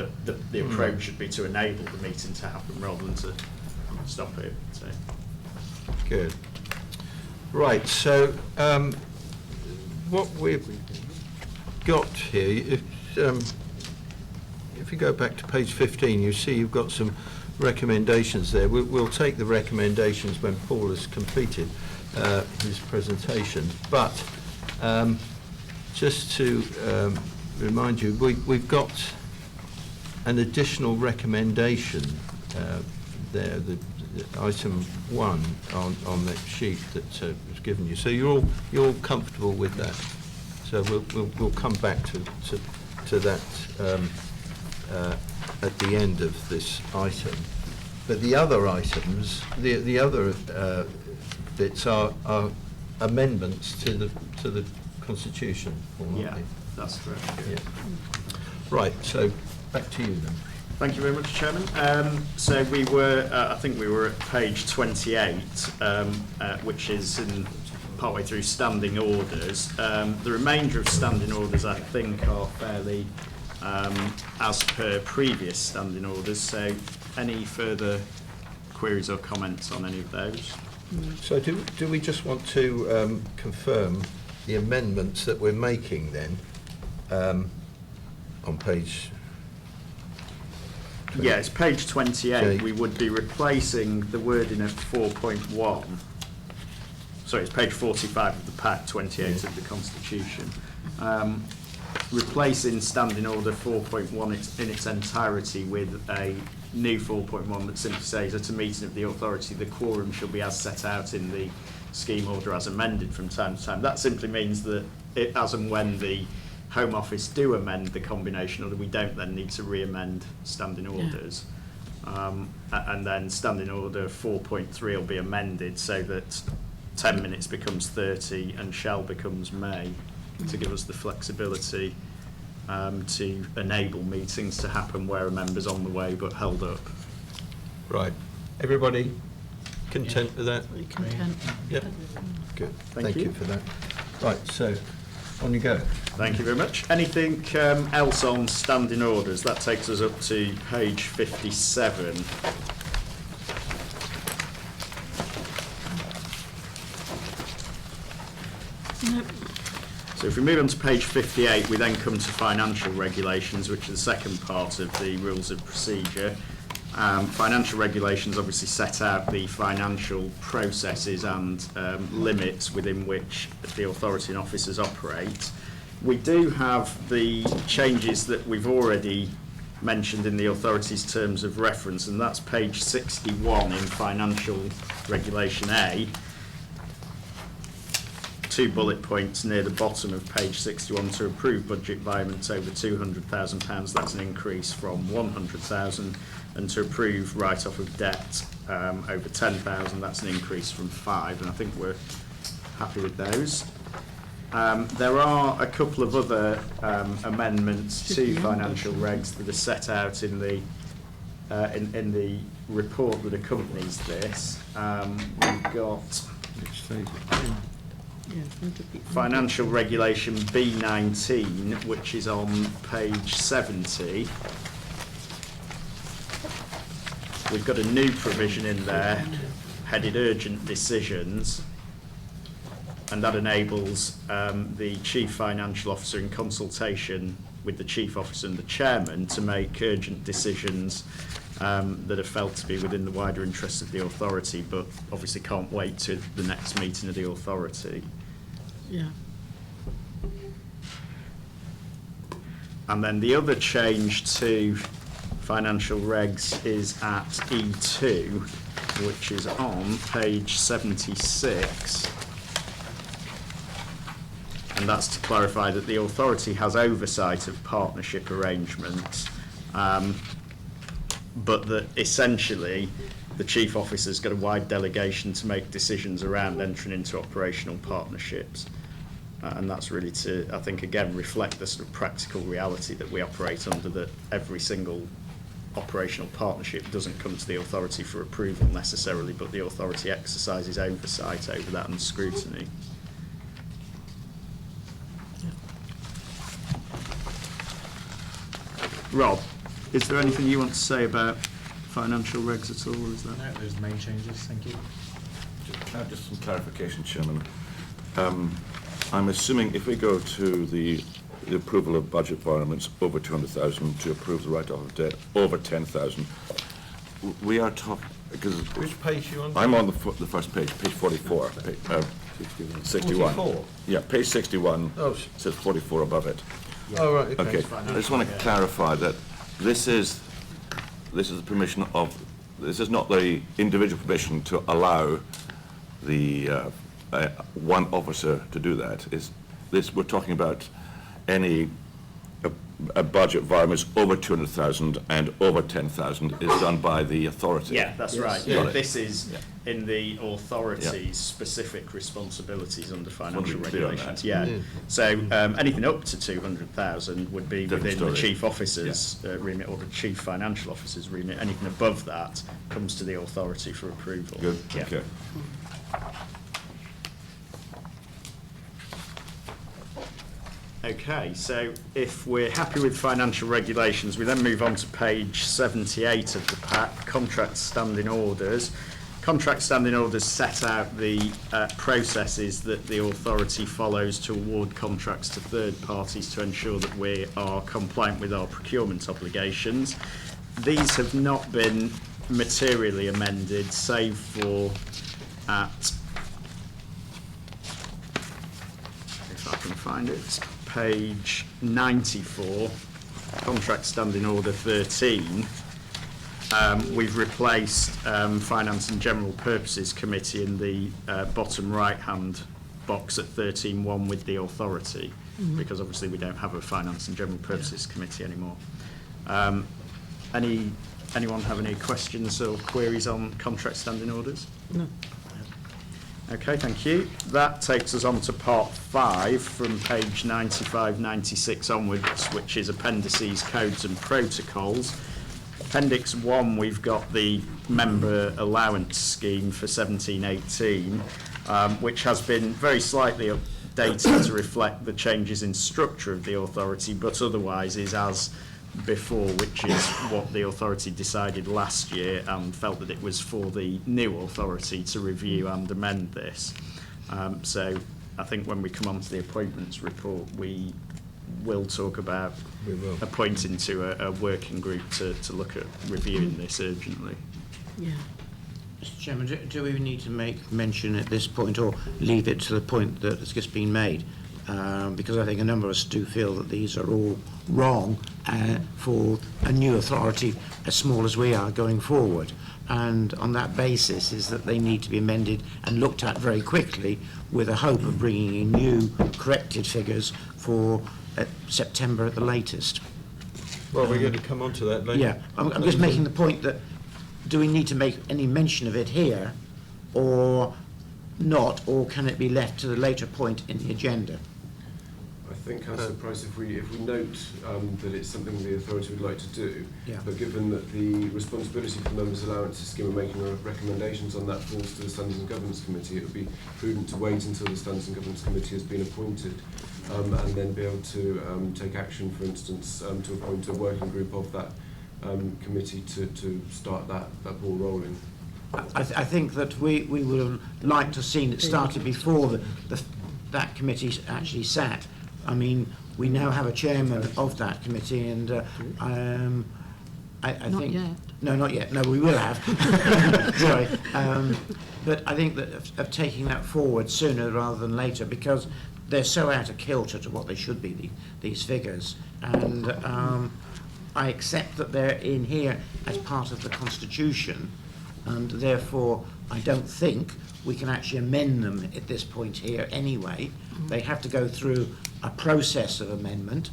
The approach should be to enable the meeting to happen rather than to stop it. So. Good. Right, so what we've got here, if you go back to page 15, you see you've got some recommendations there. We'll take the recommendations when Paul has completed his presentation. But just to remind you, we've got an additional recommendation there, the item 1 on that sheet that was given you. So you're all comfortable with that. So we'll come back to that at the end of this item. But the other items, the other bits are amendments to the Constitution. Yeah, that's correct. Yeah. Right, so back to you then. Thank you very much, Chairman. So we were, I think we were at page 28, which is partway through standing orders. The remainder of standing orders, I think, are fairly as per previous standing orders. So any further queries or comments on any of those? So do we just want to confirm the amendments that we're making then on page Yeah, it's page 28. Okay. We would be replacing the wording of 4.1. Sorry, it's page 45 of the pack, 28 of the Constitution. Replacing Standing Order 4.1 in its entirety with a new 4.1 that simply says, at a meeting of the authority, the quorum shall be as set out in the scheme order as amended from time to time. That simply means that as and when the Home Office do amend the combination order, we don't then need to re-amend standing orders. And then Standing Order 4.3 will be amended so that 10 minutes becomes 30 and shall becomes may, to give us the flexibility to enable meetings to happen where a member's on the way but held up. Right. Everybody content with that? Content. Yep. Good. Thank you. For that. Right, so on you go. Thank you very much. Anything else on standing orders? That takes us up to page 57. Nope. So if we move on to page 58, we then come to financial regulations, which is the second part of the rules of procedure. Financial regulations obviously set out the financial processes and limits within which the authority and officers operate. We do have the changes that we've already mentioned in the authority's terms of reference, and that's page 61 in Financial Regulation A. 2 bullet points near the bottom of page 61 to approve budget environments over £200,000. That's an increase from 100,000, and to approve write-off of debt over 10,000. That's an increase from 5, and I think we're happy with those. There are a couple of other amendments to financial regs that are set out in the report that accompanies this. We've got Financial Regulation B19, which is on page 70. We've got a new provision in there, headed Urgent Decisions, and that enables the Chief Financial Officer, in consultation with the Chief Officer and the Chairman, to make urgent decisions that are felt to be within the wider interests of the authority, but obviously can't wait to the next meeting of the authority. Yeah. And then the other change to financial regs is at E2, which is on page 76. And that's to clarify that the authority has oversight of partnership arrangements, but that essentially the Chief Officer's got a wide delegation to make decisions around entering into operational partnerships. And that's really to, I think, again, reflect the sort of practical reality that we operate under, that every single operational partnership doesn't come to the authority for approval necessarily, but the authority exercises oversight over that and scrutiny. Rob, is there anything you want to say about financial regs at all? Is that? No, those are the main changes, thank you. Just some clarification, Chairman. I'm assuming if we go to the approval of budget environments over 200,000 to approve the write-off of debt over 10,000, we are talking, because Which page are you on? I'm on the first page, page 44, 61. 44? Yeah, page 61 says 44 above it. Oh, right, okay. Okay, I just want to clarify that this is the permission of, this is not the individual permission to allow the one officer to do that. We're talking about any a budget environment over 200,000 and over 10,000 is done by the authority. Yeah, that's right. Yeah. This is in the authority's specific responsibilities under financial be clear on regulations. that. Yeah. So anything up to 200,000 would be Different within story. the Chief Officer's remit, or the Chief Financial Officer's remit. Anything above that comes to the authority for approval. Good, Yeah. okay. Okay, so if we're happy with financial regulations, we then move on to page 78 of the pack, contract standing orders. Contract standing orders set out the processes that the authority follows to award contracts to third parties to ensure that we are compliant with our procurement obligations. these have not been materially amended, save for at, if I can find it, page 94, contract standing order 13. We've replaced Finance and General Purposes Committee in the bottom right-hand box at 13.1 with the authority, because obviously we don't have a Finance and General Purposes Committee anymore. Anyone have any questions or queries on contract standing orders? No. Okay, thank you. That takes us on to part 5 from page 95, 96 onwards, which is appendices, codes and protocols. Appendix 1, we've got the member allowance scheme for 17-18, which has been very slightly updated to reflect the changes in structure of the authority, but otherwise is as before, which is what the authority decided last year and felt that it was for the new authority to review and amend this. So I think when we come on to the appointments report, we will talk about appointing to a working group to look at reviewing this urgently. Yeah. Mr. Chairman, do we need to make mention at this point, or leave it to the point that has just been made? Because I think a number of us do feel that these are all wrong for a new authority as small as we are going forward. And on that basis is that they need to be amended and looked at very quickly, with a hope of bringing in new corrected figures for September at the latest. Well, we're going to come on to that later. Yeah, I'm just making the point that, do we need to make any mention of it here or not, or can it be left to the later point in the agenda? I think, Councillor Price, if we note that it's something the authority would like to do, but given that the responsibility for the members' allowances scheme and making recommendations on that falls to the Standards and Governance Committee, it would be prudent to wait until the Standards and Governance Committee has been appointed and then be able to take action, for instance, to appoint a working group of that committee to start that ball rolling. I think that we would have liked to have seen it started before that committee actually sat. I mean, we now have a chairman of that committee, and I think... Not yet. No, not yet. No, we will have. Sorry. But I think that of taking that forward sooner rather than later, because they're so out of kilter to what they should be, these figures. And I accept that they're in here as part of the Constitution, and therefore I don't think we can actually amend them at this point here anyway. They have to go through a process of amendment,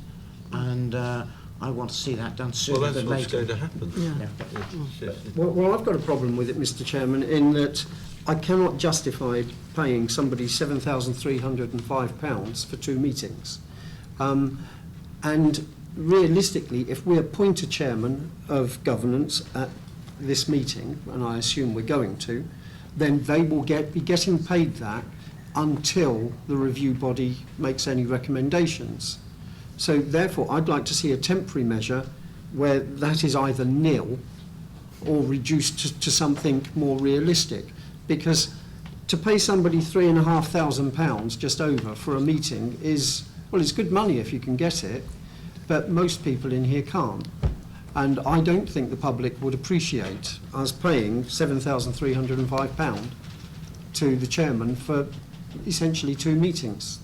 and I want to see that done sooner than later. Well, that's what's going to happen. Yeah. Well, I've got a problem with it, Mr. Chairman, in that I cannot justify paying somebody £7,305 for 2 meetings. And realistically, if we appoint a chairman of governance at this meeting, and I assume we're going to, then they will be getting paid that until the review body makes any recommendations. So therefore, I'd like to see a temporary measure where that is either nil or reduced to something more realistic. Because to pay somebody £3,500 just over for a meeting is, well, it's good money if you can get it, but most people in here can't. And I don't think the public would appreciate us paying £7,305 to the chairman for essentially 2 meetings.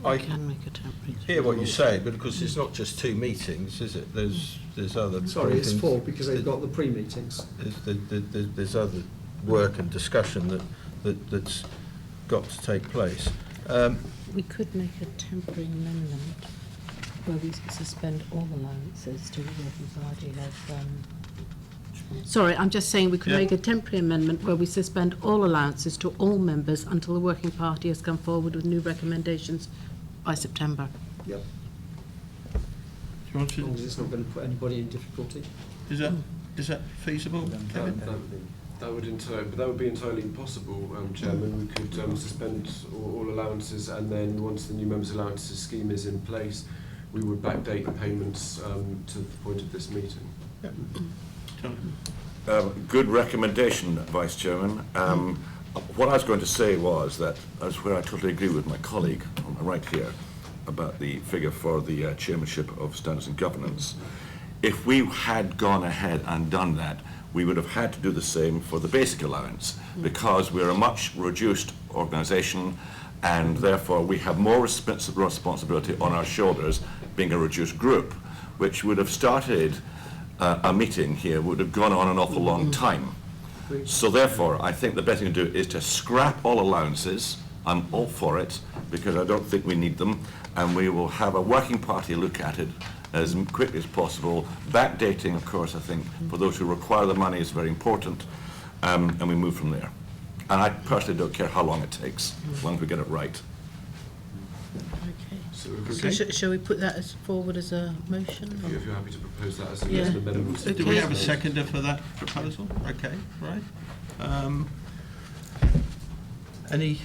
I can make a temporary. hear what you say, but of course it's not just 2 meetings, is it? There's other. Sorry, it's things. 4 because they've got the pre-meetings. There's other work and discussion that's got to take place. We could make a temporary amendment where we suspend all allowances to the working party of... Sorry, I'm just saying we could make a temporary amendment where we suspend all allowances to all members until the working party has come forward with new recommendations by September. Yep. Do you want As long as it's not going to put anybody in difficulty. Is that feasible, Kevin? That would be entirely possible, Chairman. We could suspend all allowances, and then once the new members' allowances scheme is in place, we would backdate the payments to the point of this meeting. Yeah. Good recommendation, Vice Chairman. What I was going to say was that, where I totally agree with my colleague on the right here, about the figure for the chairmanship of Standards and Governance. If we had gone ahead and done that, we would have had to do the same for the basic allowance, because we're a much reduced organisation, and therefore we have more responsibility on our shoulders, being a reduced group, which would have started a meeting here, would have gone on an awful long time. So therefore, I think the best thing to do is to scrap all allowances. I'm all for it, because I don't think we need them, and we will have a working party look at it as quickly as possible. Backdating, of course, I think, for those who require the money is very important, and we move from there. And I personally don't care how long it takes, as long as we get it right. So shall we put that as forward as a motion? If you're happy to propose that as an Yeah. amendment. Do we have a seconder for that proposal? Okay, right. Any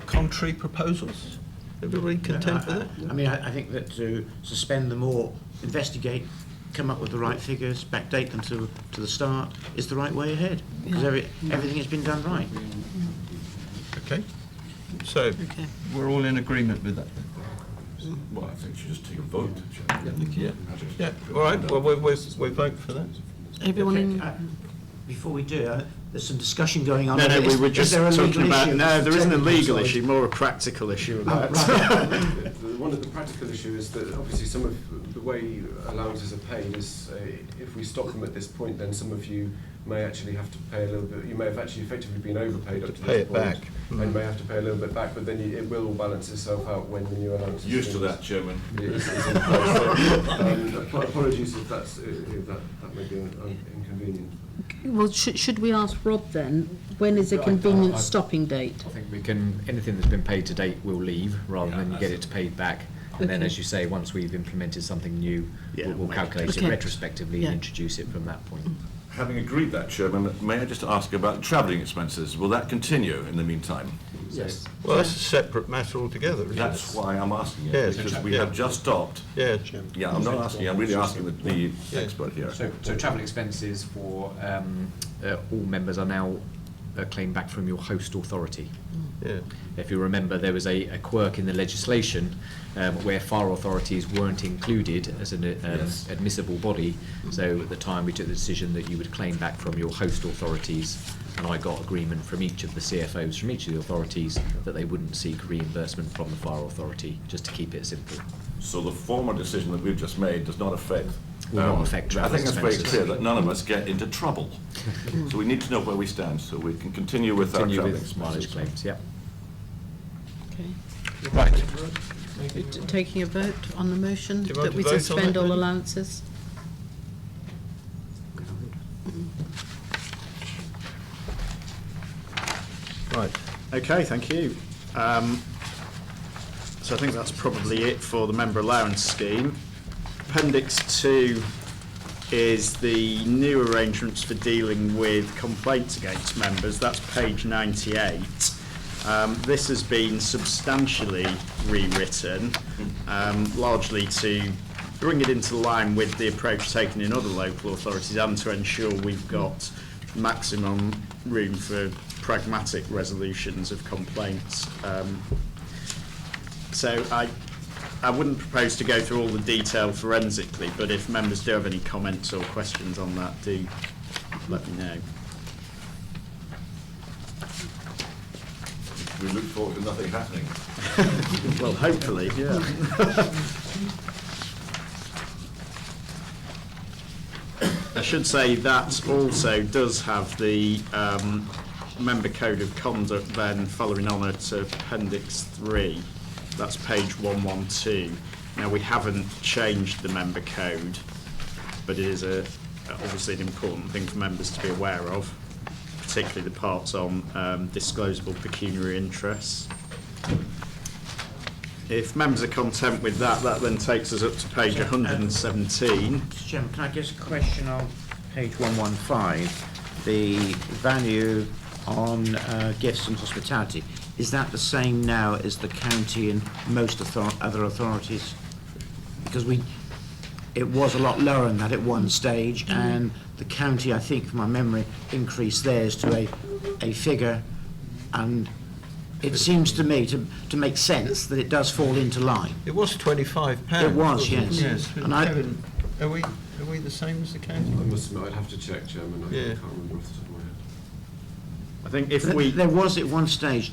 contrary proposals? Everybody content with it? I mean, I think that to suspend them or investigate, come up with the right figures, backdate them to the start, is the right way ahead, because everything has been done right. Okay. So, we're all in agreement with that? Well, I think you should just take a vote. Yeah, all right, well, we'll vote for that. Everyone Okay, in... Before we do, there's some discussion going on. No, we were Is just there a talking legal about, issue? no, there isn't a legal Sorry. issue, more a practical issue about One of the practical issues is that obviously some of the way allowances are paid is if we stop them at this point, then some of you may actually have to pay a little bit. You may have actually effectively been overpaid up to pay this it point, back. and may have to pay a little bit back. But then it will all balance itself out when the new allowance. Used to that, Chairman. Is in place. So, apologies if that may be inconvenient. Well, should we ask Rob then, when is a convenient stopping date? I think we can, anything that's been paid to date will leave, rather than get it paid back. And then, Okay. as you say, once we've implemented something new, we'll calculate it retrospectively and introduce it from that point. Having agreed that, Chairman, may I just ask about travelling expenses? Will that continue in the meantime? Yes. Well, that's a separate matter altogether, isn't it? That's why I'm asking it, Yes. because we have just stopped. Yeah. Yeah, I'm not asking, I'm really asking the expert here. So travel expenses for all members are now claimed back from your host authority. Yeah. If you remember, there was a quirk in the legislation where fire authorities weren't included as an admissible body. So at the time we took the decision that you would claim back from your host authorities, and I got agreement from each of the CFOs from each of the authorities that they wouldn't seek reimbursement from the fire authority, just to keep it simple. So the former decision that we've just made does not affect. Will not affect I travel think that's very expenses. clear that none of us get into trouble. So we need to know where we stand, so we can continue with our travelling with mileage expenses. claims, yeah. Okay. Right. Taking a vote on the motion Do you want that to we vote on suspend it, all then? allowances? Right. Okay, thank you. So I think that's probably it for the member allowance scheme. Appendix 2 is the new arrangements for dealing with complaints against members. That's page 98. This has been substantially rewritten, largely to bring it into line with the approach taken in other local authorities and to ensure we've got maximum room for pragmatic resolutions of complaints. So I wouldn't propose to go through all the detail forensically, but if members do have any comments or questions on that, do let me know. We look forward to nothing happening. Well, hopefully, yeah. I should say that also does have the member code of conduct then following on at Appendix 3. That's page 112. Now, we haven't changed the member code, but it is obviously an important thing for members to be aware of, particularly the parts on disclosable pecuniary interests. If members are content with that, that then takes us up to page 117. Mr. Chairman, can I just question on page 115, the value on gifts and hospitality? Is that the same now as the county and most other authorities? Because it was a lot lower than that at one stage, and the county, I think, from my memory, increased theirs to a figure, and it seems to me to make sense that it does fall into line. It was £25. It was, wasn't it? yes. Yes. And I- Kevin, are we the same as the county? I must admit, I'd have to check, Chairman. I Yeah. can't remember off the top of my head. I think if we... There was at one stage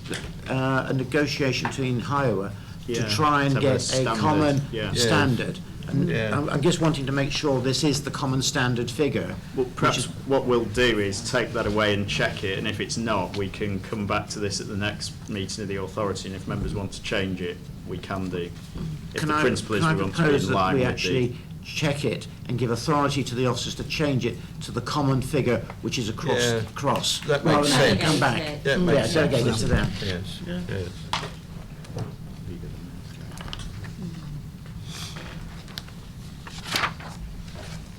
a negotiation between Iowa Yeah, to try and to have a get a standard, common yeah. standard. And Yeah. I'm just wanting to make sure this is the common standard figure. Well, perhaps what we'll do is take that away and check it, and if it's not, we can come back to this at the next meeting of the authority, and if members want to change it, we can do. If the principle is we want to be in line we with actually check it and give authority to the officers to change it to the common figure which is across. That rather makes than have it sense. come back. That makes sense. Delegate it to them. Yes, yes.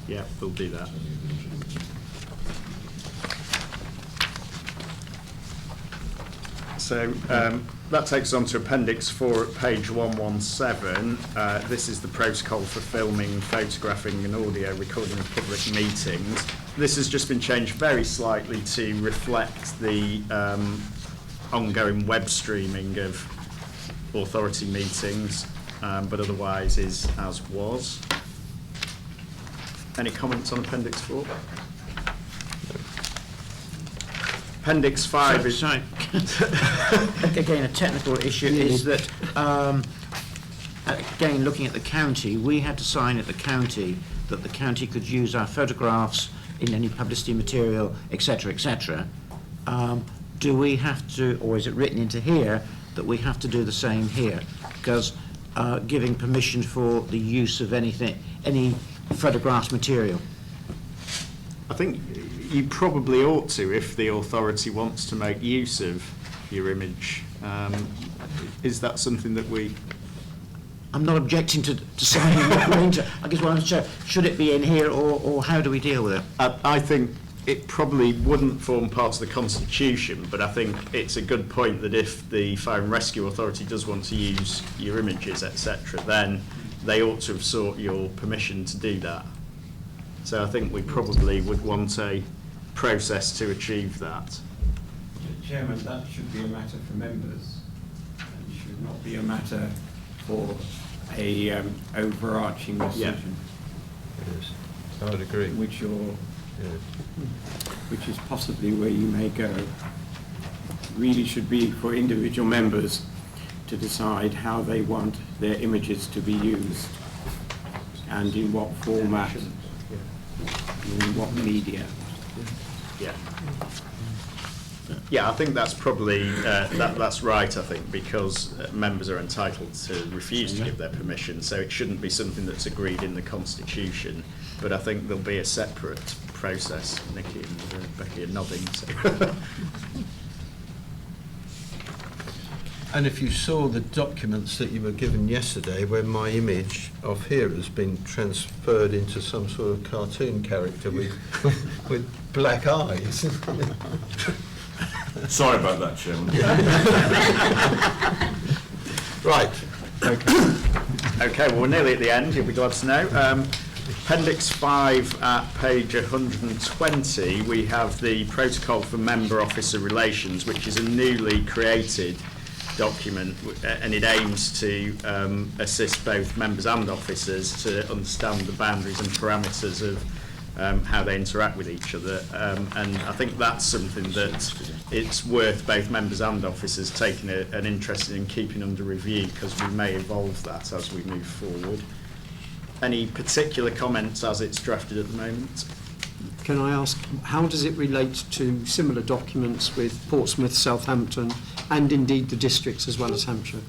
Yeah, we'll do that. So that takes us on to Appendix 4 at page 117. This is the protocol for filming, photographing and audio recording of public meetings. This has just been changed very slightly to reflect the ongoing web streaming of authority meetings, but otherwise is as was. Any comments on Appendix 4? Appendix 5 is... Sorry. Again, a technical issue is that, again, looking at the county, we had to sign at the county that the county could use our photographs in any publicity material, etc., etc. Do we have to, or is it written into here, that we have to do the same here? Because giving permission for the use of any photographed material. I think you probably ought to if the authority wants to make use of your image. Is that something that we... I'm not objecting to signing what we're into. I guess what I'm saying, should it be in here or how do we deal with it? I think it probably wouldn't form part of the Constitution, but I think it's a good point that if the Fire and Rescue Authority does want to use your images, etc., then they ought to have sought your permission to do that. So I think we probably would want a process to achieve that. Chairman, that should be a matter for members. It should not be a matter for a overarching decision. Yes, I would agree. Which is possibly where you may go. Really should be for individual members to decide how they want their images to be used and in what format and in what media. Yeah. Yeah, I think that's probably, that's right, I think, because members are entitled to refuse to give their permission, so it shouldn't be something that's agreed in the Constitution, but I think there'll be a separate process. Nikki and Becky are nodding. So. And if you saw the documents that you were given yesterday, where my image of here has been transferred into some sort of cartoon character with black eyes. Sorry about that, Chairman. Right. Okay, well, we're nearly at the end, you'll be glad to know. Appendix 5 at page 120, we have the Protocol for Member Officer Relations, which is a newly created document, and it aims to assist both members and officers to understand the boundaries and parameters of how they interact with each other, and I think that's something that it's worth both members and officers taking an interest in keeping under review, because we may evolve that as we move forward. Any particular comments as it's drafted at the moment? Can I ask, how does it relate to similar documents with Portsmouth, Southampton, and indeed the districts as well as Hampshire?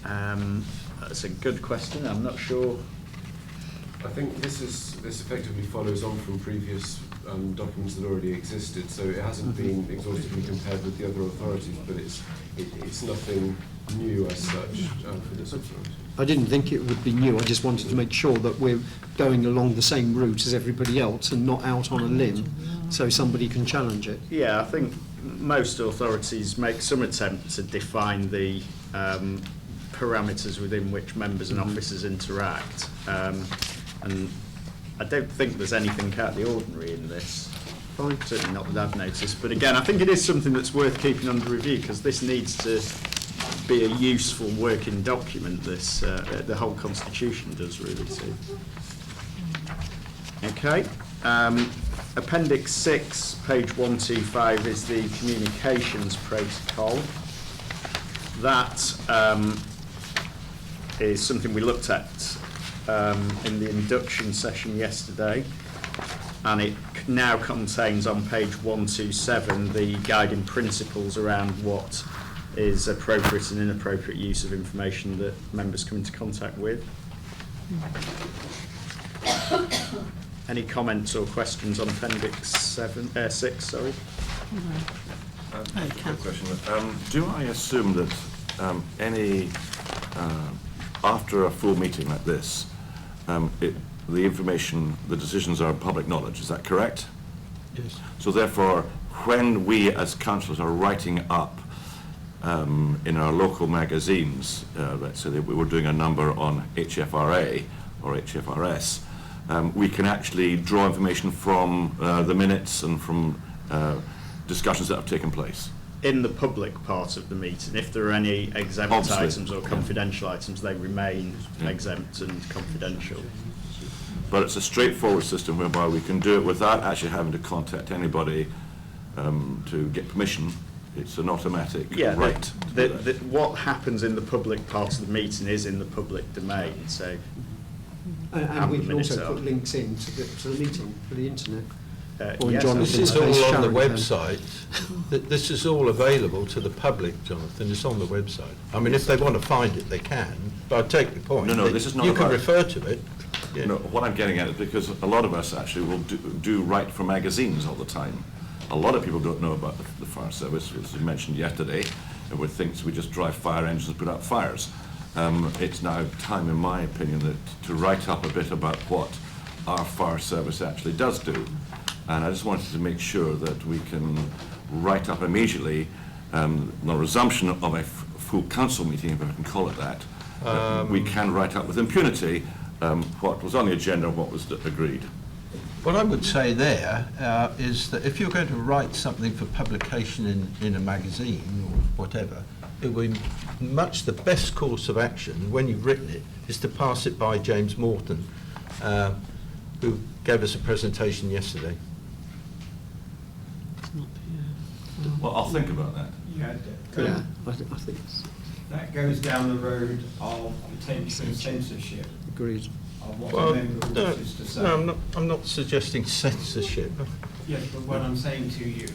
That's a good question. I'm not sure. I think this effectively follows on from previous documents that already existed, so it hasn't been exhaustively compared with the other authorities, but it's nothing new as such for this authority. I didn't think it would be new. I just wanted to make sure that we're going along the same route as everybody else and not out on a limb, so somebody can challenge it. Yeah, I think most authorities make some attempt to define the parameters within which members and officers interact, and I don't think there's anything out of the ordinary in this. Fine. Certainly not that I've noticed, but again, I think it is something that's worth keeping under review, because this needs to be a useful working document, this, the whole constitution does really too. Okay, Appendix 6, page 125 is the communications protocol. That is something we looked at in the induction session yesterday, and it now contains on page 127 the guiding principles around what is appropriate and inappropriate use of information that members come into contact with. Any comments or questions on Appendix 6? Sorry. Quick question. Do I assume that after a full meeting like this, the information, the decisions are public knowledge? Is that correct? Yes. So therefore, when we as councillors are writing up in our local magazines, let's say that we were doing a number on HFRA or HFRS, we can actually draw information from the minutes and from discussions that have taken place. In the public part of the meeting, if there are any exempt Obviously, items or confidential items, they remain exempt and confidential. But it's a straightforward system whereby we can do it without actually having to contact anybody to get permission. It's an automatic right. What happens in the public part of the meeting is in the public domain, so... And we can also put links in to the meeting for the internet. Yes, this is all on the website. This is all available to the public, Jonathan. It's on the website. I mean, if they want to find it, they can. But I take the point. No, this is not. You can refer to it. Yeah. No, what I'm getting at is because a lot of us actually will do write for magazines all the time. A lot of people don't know about the fire service, as you mentioned yesterday. Everyone thinks we just drive fire engines and put out fires. It's now time, in my opinion, to write up a bit about what our fire service actually does do. And I just wanted to make sure that we can write up immediately the resumption of a full council meeting, if I can call it that. We can write up with impunity what was on the agenda and what was agreed. What I would say there is that if you're going to write something for publication in a magazine or whatever, it would be much the best course of action when you've written it is to pass it by James Morton, who gave us a presentation yesterday. Well, I'll think about that. Yeah, I think that goes down the road of potential censorship. Agreed. Of what Well, a member wishes to say. no, I'm not suggesting censorship. Yes, but what I'm saying to you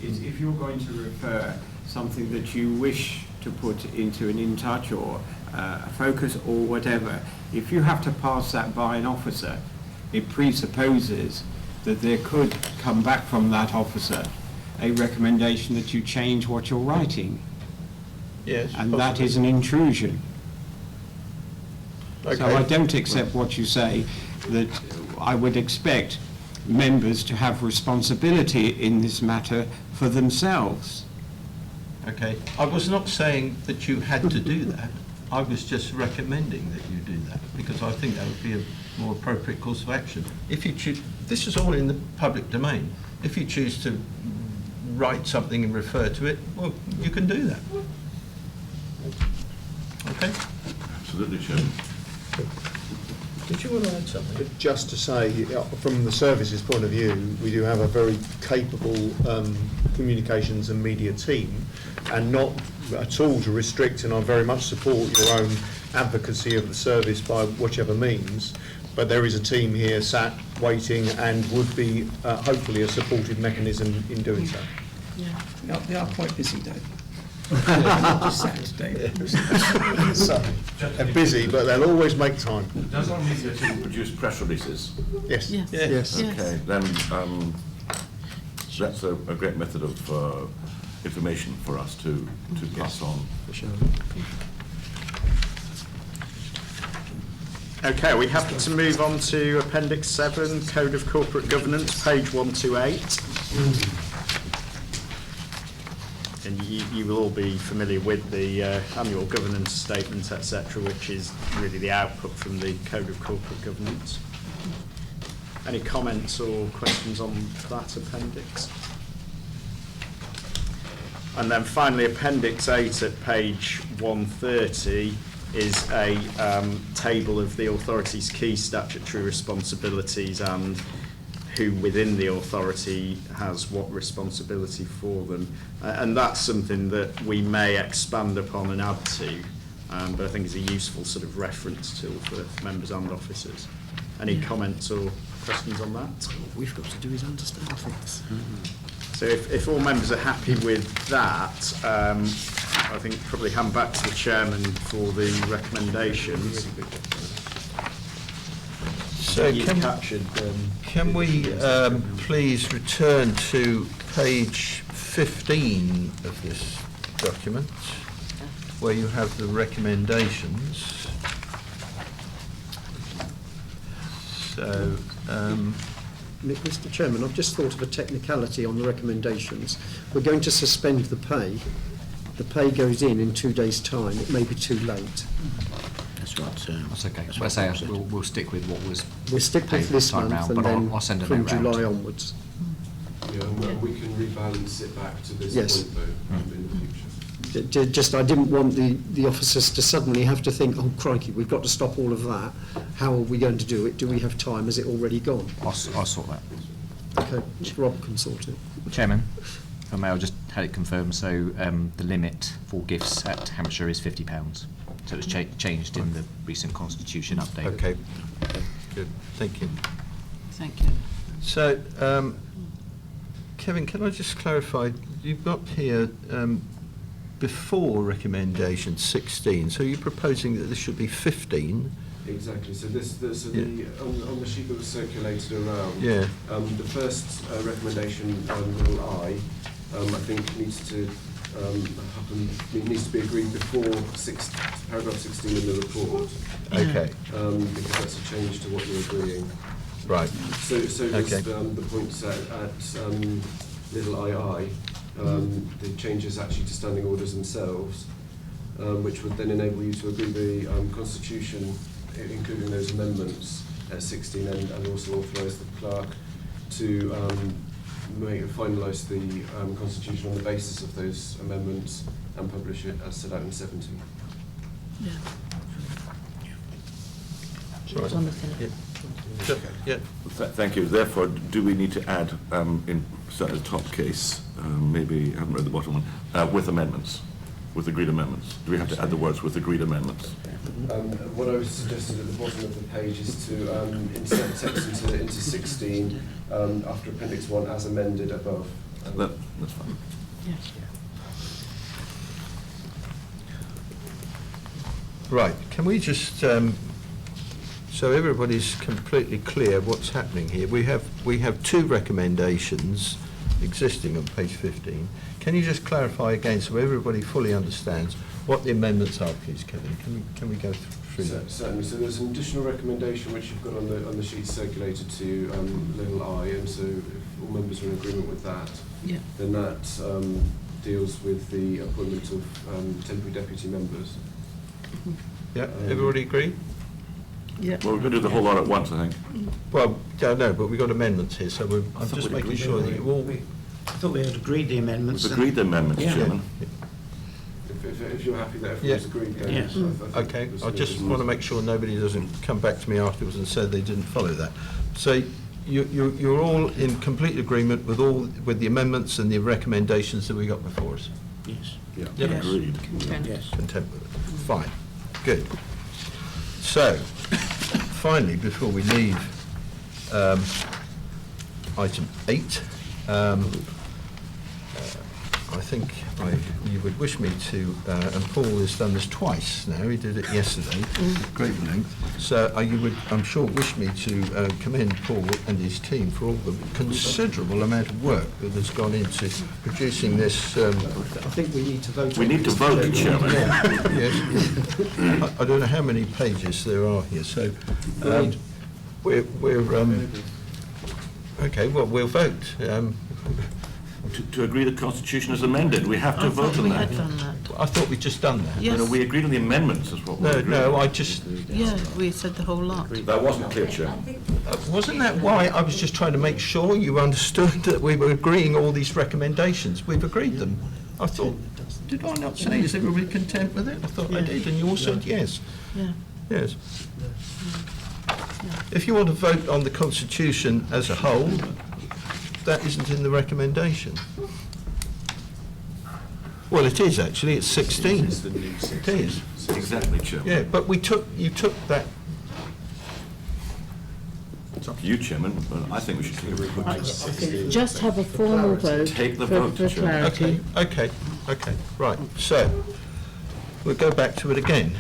is if you're going to refer something that you wish to put into an in touch or a focus or whatever, if you have to pass that by an officer, it presupposes that there could come back from that officer a recommendation that you change what you're writing. Yes, and possibly. that is an intrusion. Okay. So I don't accept what you say, that I would expect members to have responsibility in this matter for themselves. Okay, I was not saying that you had to do that. I was just recommending that you do that because I think that would be a more appropriate course of action. If you choose, this is all in the public domain. If you choose to write something and refer to it, well, you can do that. Okay? Absolutely, Chairman. Did you want to add something? Just to say, from the services point of view, we do have a very capable communications and media team, and not at all to restrict, and I very much support your own advocacy of the service by whichever means, but there is a team here sat waiting and would be hopefully a supportive mechanism in doing so. Yeah. They are quite busy, though. Saturday. So, they're busy, but they'll always make time. Does our media team produce press releases? Yes. Yes. Yes. Okay, then that's a great method of information for us to pass on. For sure. Okay, are we happy to move on to Appendix 7, Code of Corporate Governance, page 128. And you will all be familiar with the annual governance statement, etc., which is really the output from the Code of Corporate Governance. Any comments or questions on that appendix? And then finally, Appendix 8 at page 130 is a table of the authority's key statutory responsibilities and who within the authority has what responsibility for them. And that's something that we may expand upon and add to, but I think is a useful sort of reference tool for members and officers. Any comments or questions on that? What we've got to do is understand things. So if all members are happy with that, I think probably hand back to the chairman for the recommendations. So can we please return to page 15 of this document, where you have the recommendations. So, Mr. Chairman, I've just thought of a technicality on the recommendations. We're going to suspend the pay. The pay goes in 2 days' time. It may be too late. That's right. That's okay. That's So I what say I said. we'll stick with what was. We'll stick paid with this time month round, and but then I'll send a from note round. July onwards. Yeah, and we can rebalance it back to this Yes. point though in the future. Just, I didn't want the officers to suddenly have to think, oh crikey, we've got to stop all of that. How are we going to do it? Do we have time? Is it already gone? I'll sort that. Okay, Rob can sort it. Chairman, if I may, I'll just have it confirmed. So the limit for gifts at Hampshire is £50. So it was changed in the recent constitution update. okay, good, thank you. Thank you. So, Kevin, can I just clarify, you've got here before recommendation 16, so you're proposing that this should be 15? Exactly. So on the sheet that was circulated around, Yeah. the first recommendation, little I think needs to happen. It needs to be agreed before paragraph 16 in the report. Okay. Because that's a change to what you're agreeing. Right. So Okay. the points at little II, the changes actually to standing orders themselves, which would then enable you to agree the constitution, including those amendments at 16, and also authorise the clerk to finalise the constitution on the basis of those amendments and publish it as set out in 17. Yeah. Sorry. It's on the finish. Yeah. Thank you. Therefore, do we need to add, in certainly the top case, maybe, I haven't read the bottom one, with amendments, with agreed amendments? Do we have to add the words with agreed amendments? What I was suggested at the bottom of the page is to insert text into 16 after Appendix 1 as amended above. That's fine. Yes. Right, can we just, so everybody's completely clear what's happening here. We have two recommendations existing on page 15. Can you just clarify again so everybody fully understands what the amendments are, please, Kevin? Can we go through that? Certainly. So there's an additional recommendation which you've got on the sheet circulated to little I, and so if all members are in agreement with that, then that deals with the appointment of temporary deputy members. Yeah, everybody agree? Yeah. Well, we're going to do the whole lot at once, I think. Well, I know, but we've got amendments here, so I'm just making sure that you all... I thought we had agreed the amendments. We've agreed the amendments, Yeah. Chairman. If you're happy that everyone's agreed, then Yes. I think Okay, there's I no just reason- want to make sure nobody doesn't come back to me afterwards and say they didn't follow that. So you're all in complete agreement with the amendments and the recommendations that we got before us? Yes. Yeah, Yes. agreed. Yes. Content with it. Fine, good. So, finally, before we leave item 8, I think you would wish me to, and Paul has done this twice now, he did it yesterday, at great length, so you would, I'm sure, wish me to commend Paul and his team for all the considerable amount of work that has gone into producing this. I think we need to vote. We need to vote, Chairman. Yes. I don't know how many pages there are here, so we're okay, well, we'll vote. to agree the constitution as amended. We have to vote on we that. had done that. I thought we'd just done that. Yes. No, we agreed on the amendments is what we agreed on. No, I just, Yeah, we said the whole lot. That wasn't clear, Chair. wasn't that why I was just trying to make sure you understood that we were agreeing all these recommendations? We've agreed them. I thought, did I not say, is everybody content with it? I thought I did, and you all said yes. Yeah. Yes. If you want to vote on the constitution as a whole, that isn't in the recommendation. Well, it is actually, it's 16. It is. Exactly, Chair. Yeah, but you took that. It's up to you, Chairman, but I think we should take a vote. Just have a formal vote Take the for, vote, for Chair. clarity. Okay, right. So, we'll go back to it again.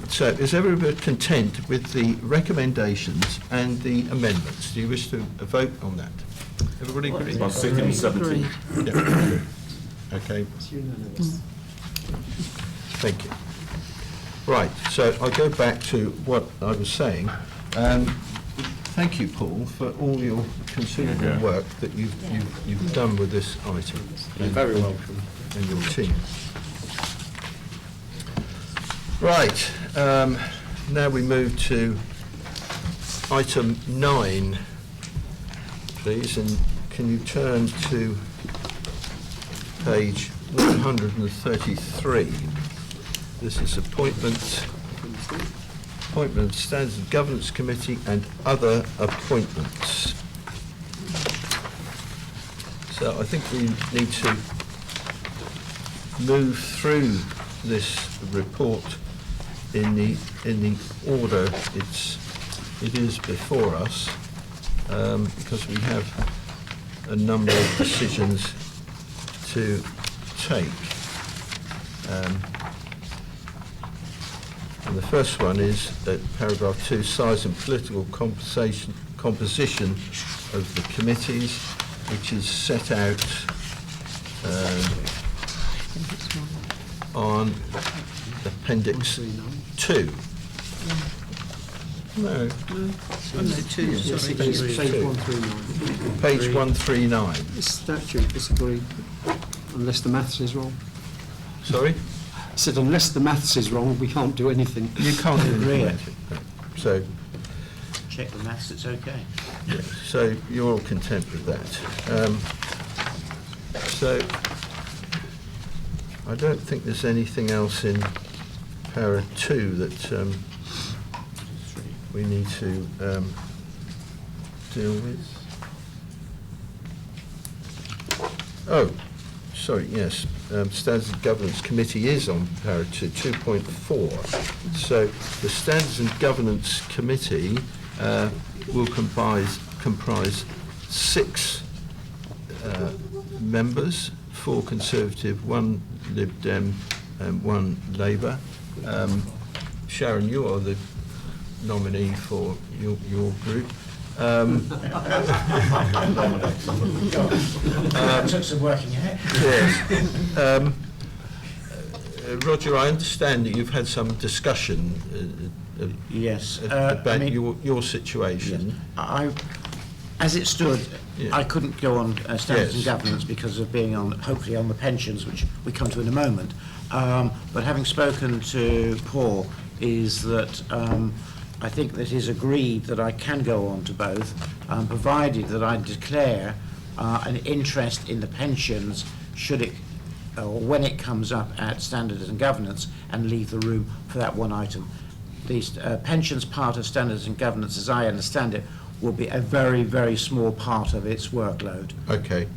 So, is everybody content with the recommendations and the amendments? Do you wish to vote on that? Everybody agree? On 16 and 17. Yeah. Okay. Thank you. Right, so I'll go back to what I was saying. Thank you, Paul, for all your considerable work that you've done with this item. You're very welcome. And your team. Right, now we move to item 9, please, and can you turn to page 133. This is appointment of Standards and Governance Committee and other appointments. So I think we need to move through this report in the order it is before us, because we have a number of decisions to take. And the first one is that paragraph 2, size and political composition of the committees, which is set out on Appendix 2. No. Page 139. The statute disagreed, unless the maths is wrong. Sorry? I said, unless the maths is wrong, we can't do anything. You can't agree it. So, check the maths, it's okay. yeah, so you're all content with that. So, I don't think there's anything else in para 2 that we need to deal with. Oh, sorry, yes. Standards and Governance Committee is on para 2.4. So the Standards and Governance Committee will comprise 6 members, 4 Conservative, 1 Lib Dem and 1 Labour. Sharon, you are the nominee for your group. Took some working out. Yes. Roger, I understand that you've had some discussion yes, about I mean, your situation. Yes. As it stood, Yeah. I couldn't go on standards and Yes. governance because of being on, hopefully on the pensions, which we come to in a moment. But having spoken to Paul, is that I think that he's agreed that I can go on to both, provided that I declare an interest in the pensions should it, or when it comes up at standards and governance, and leave the room for that one item. The pensions part of standards and governance, as I understand it, will be a very, very small part of its workload. Okay.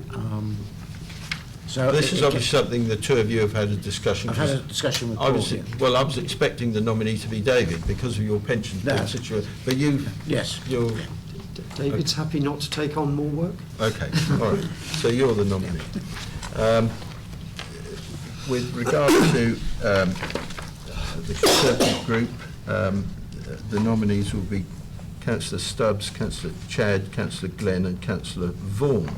So this is obviously something the two of you have had a discussion. I've had a discussion with I Paul. was, I was expecting the nominee to be David because of your pension situation. But you, yes, you're. David's happy not to take on more work. Okay, all right. So you're the nominee. With regard to the Conservative group, the nominees will be Councillor Stubbs, Councillor Chad, Councillor Glenn and Councillor Vaughan.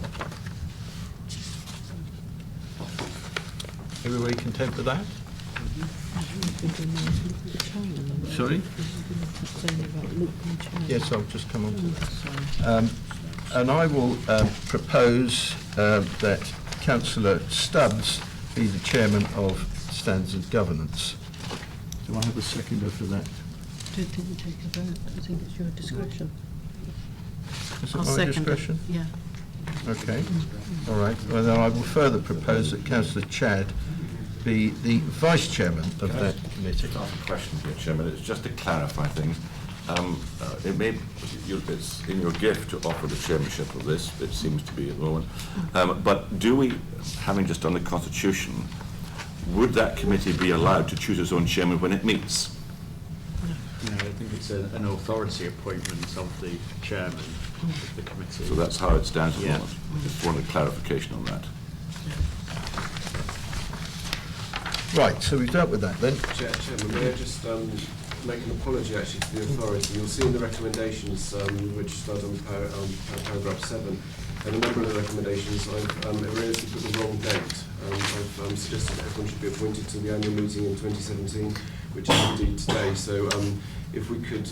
Everybody content with that? Sorry? Yes, I'll just come on to that. And I will propose that Councillor Stubbs be the chairman of Standards and Governance. Do I have a seconder for that? I don't think we take a vote. I think it's your discretion. Is it I'll my second discretion? it. Yeah. Okay, all right. Well, then I will further propose that Councillor Chadd be the vice chairman of that committee. Just ask a question here, Chairman. It's just to clarify things. It's in your gift to offer the chairmanship of this, it seems to be at the moment. But do we, having just done the Constitution, would that committee be allowed to choose its own chairman when it meets? No, I think it's an authority appointment of the chairman of the committee. So that's how it stands at the Yeah. moment. Just wanted clarification on that. Right, so we've dealt with that then. Chairman, may I just make an apology actually to the authority? You'll see in the recommendations, which start on paragraph 7, and a number of the recommendations I've erroneously put the wrong date. I've suggested that everyone should be appointed to the annual meeting in 2017, which is indeed today. So if we could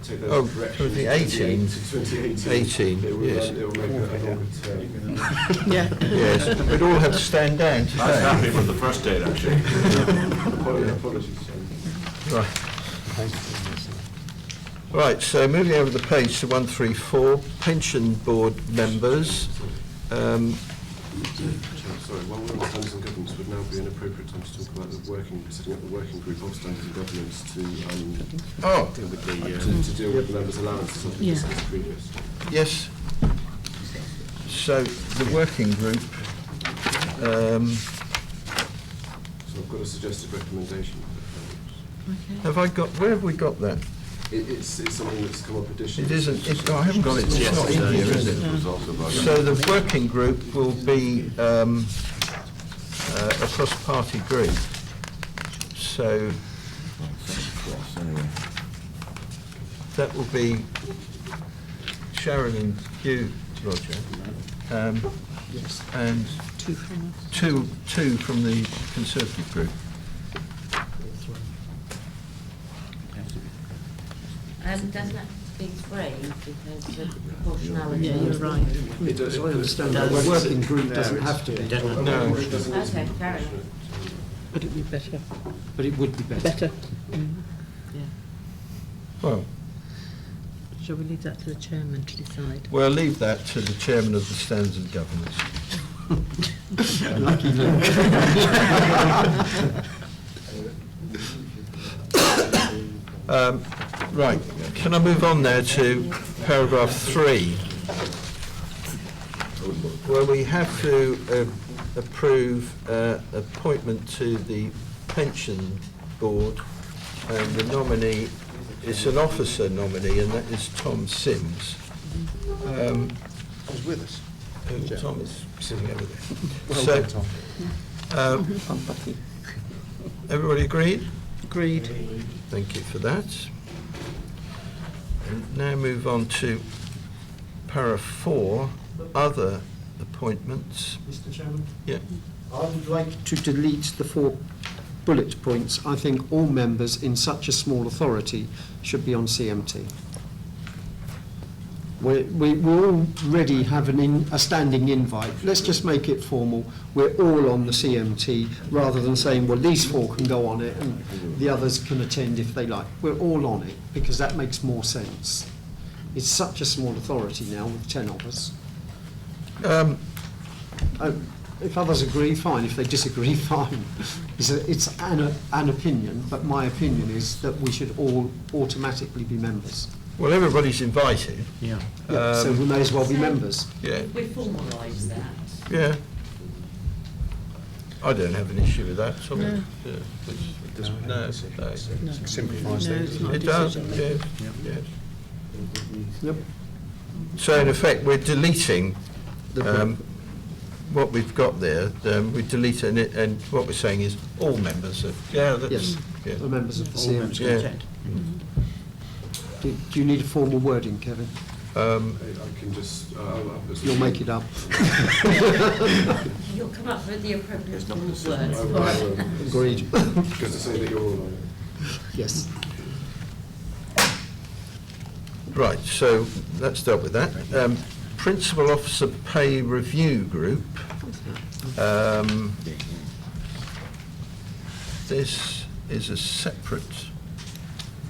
take those corrections. 2018. 2018. It will, yes. it will make a longer term. Yeah. Yes, we'd all have to stand down today. I was happy with the first date, actually. Apologies, Chairman. Right. Right, so moving over the page to 134, pension board members. Sorry, while we're on standards and governance, would now be an appropriate time to talk about setting up the working group of standards and governance to deal with the members' allowances as we discussed previously. Yes. So the working group. So I've got a suggested recommendation. Have I got? Where have we got that? It's something that's come up additionally. It isn't. I haven't got it. It's not in here, is it? No. So the working group will be a cross-party group. So that will be Sharon and you, Roger, Yes. and Two from us. two from the Conservative group. Doesn't that be three because of proportionality? Yeah, you're right. It does, As I understand, does. the working group doesn't have to be. No. Okay, fair enough. But it'd be better. But it would be better. Better. Yeah. Well, Shall we leave that to the chairman to decide? we'll leave that to the chairman of the Standards and Governance. Lucky Luke. Right, can I move on there to paragraph 3, where we have to approve appointment to the pension board, and the nominee is an officer nominee, and that is Tom Sims. Who's with us? Tom is sitting over there. Well So, done, Tom. Everybody agreed? Agreed. Thank you for that. And now move on to para 4, other appointments. Mr. Chairman? Yeah. I would like to delete the 4 bullet points. I think all members in such a small authority should be on CMT. We already have a standing invite. Let's just make it formal. We're all on the CMT rather than saying, well, these 4 can go on it and the others can attend if they like. We're all on it because that makes more sense. It's such a small authority now with 10 of us. If others agree, fine. If they disagree, fine. It's an opinion, but my opinion is that we should all automatically be members. Well, everybody's invited. Yeah, so we may as well be members. Yeah. We formalise that. Yeah. I don't have an issue with that. So No. No. Simplifies No, things. it's not a It does, decision. yes. Yep. So in effect, we're deleting what we've got there. We delete it, and what we're saying is all members of. Yeah. That's, Yes, yeah. the members of the All members CMT. can Yeah. attend. Do you need a formal wording, Kevin? I can just, You'll make it up. You'll come up with the appropriate formal words for it. Agreed. just to say that you're all on it. Yes. Right, so that's dealt with that. Principal Officer Pay Review Group. This is a separate,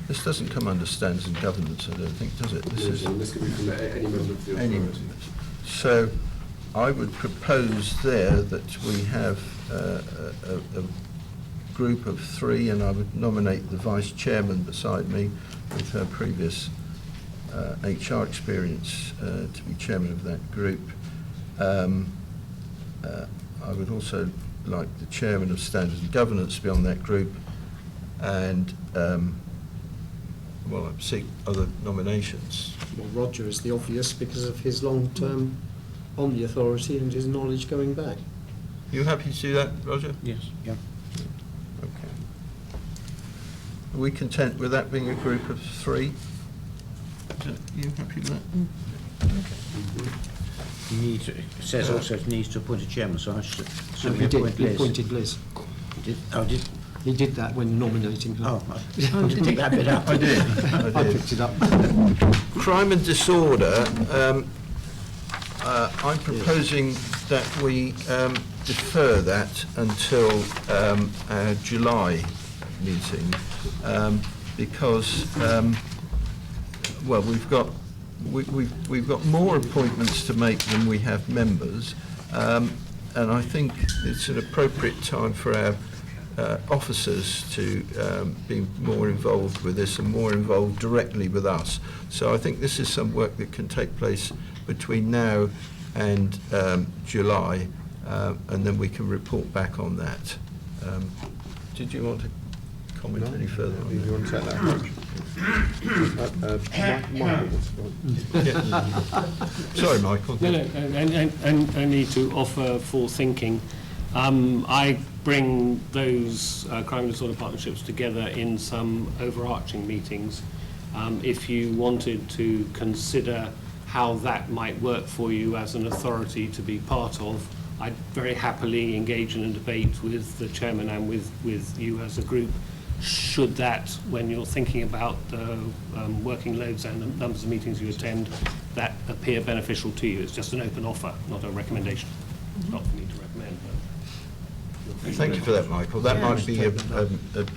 this doesn't come under standards and governance, I don't think, does it? This could be from any member of the authority. So I would propose there that we have a group of 3, and I would nominate the vice chairman beside me with her previous HR experience to be chairman of that group. I would also like the chairman of standards and governance to be on that group, and well, I seek other nominations. Well, Roger is the obvious because of his long term on the authority and his knowledge going back. You happy to do that, Roger? Yes. Yeah. Okay. Are we content with that being a group of 3? Are you happy with that? You need to, it says also it needs to appoint a chairman, so I should He did. He appointed Liz. He did. Oh, did. He did that when nominating her. Oh, I didn't pick that bit up. I did. I picked it up. Crime and disorder. I'm proposing that we defer that until our July meeting because well, we've got more appointments to make than we have members, and I think it's an appropriate time for our officers to be more involved with this and more involved directly with us. So I think this is some work that can take place between now and July, and then we can report back on that. Did you want to comment any further on that? You want to take that approach? Michael wants to. Sorry, Michael. No, and I need to offer for thinking. I bring those crime and disorder partnerships together in some overarching meetings. If you wanted to consider how that might work for you as an authority to be part of, I'd very happily engage in a debate with the chairman and with you as a group. Should that, when you're thinking about the working loads and the numbers of meetings you attend, that appear beneficial to you? It's just an open offer, not a recommendation. It's not for me to recommend. But Thank you for that, Michael. That might be a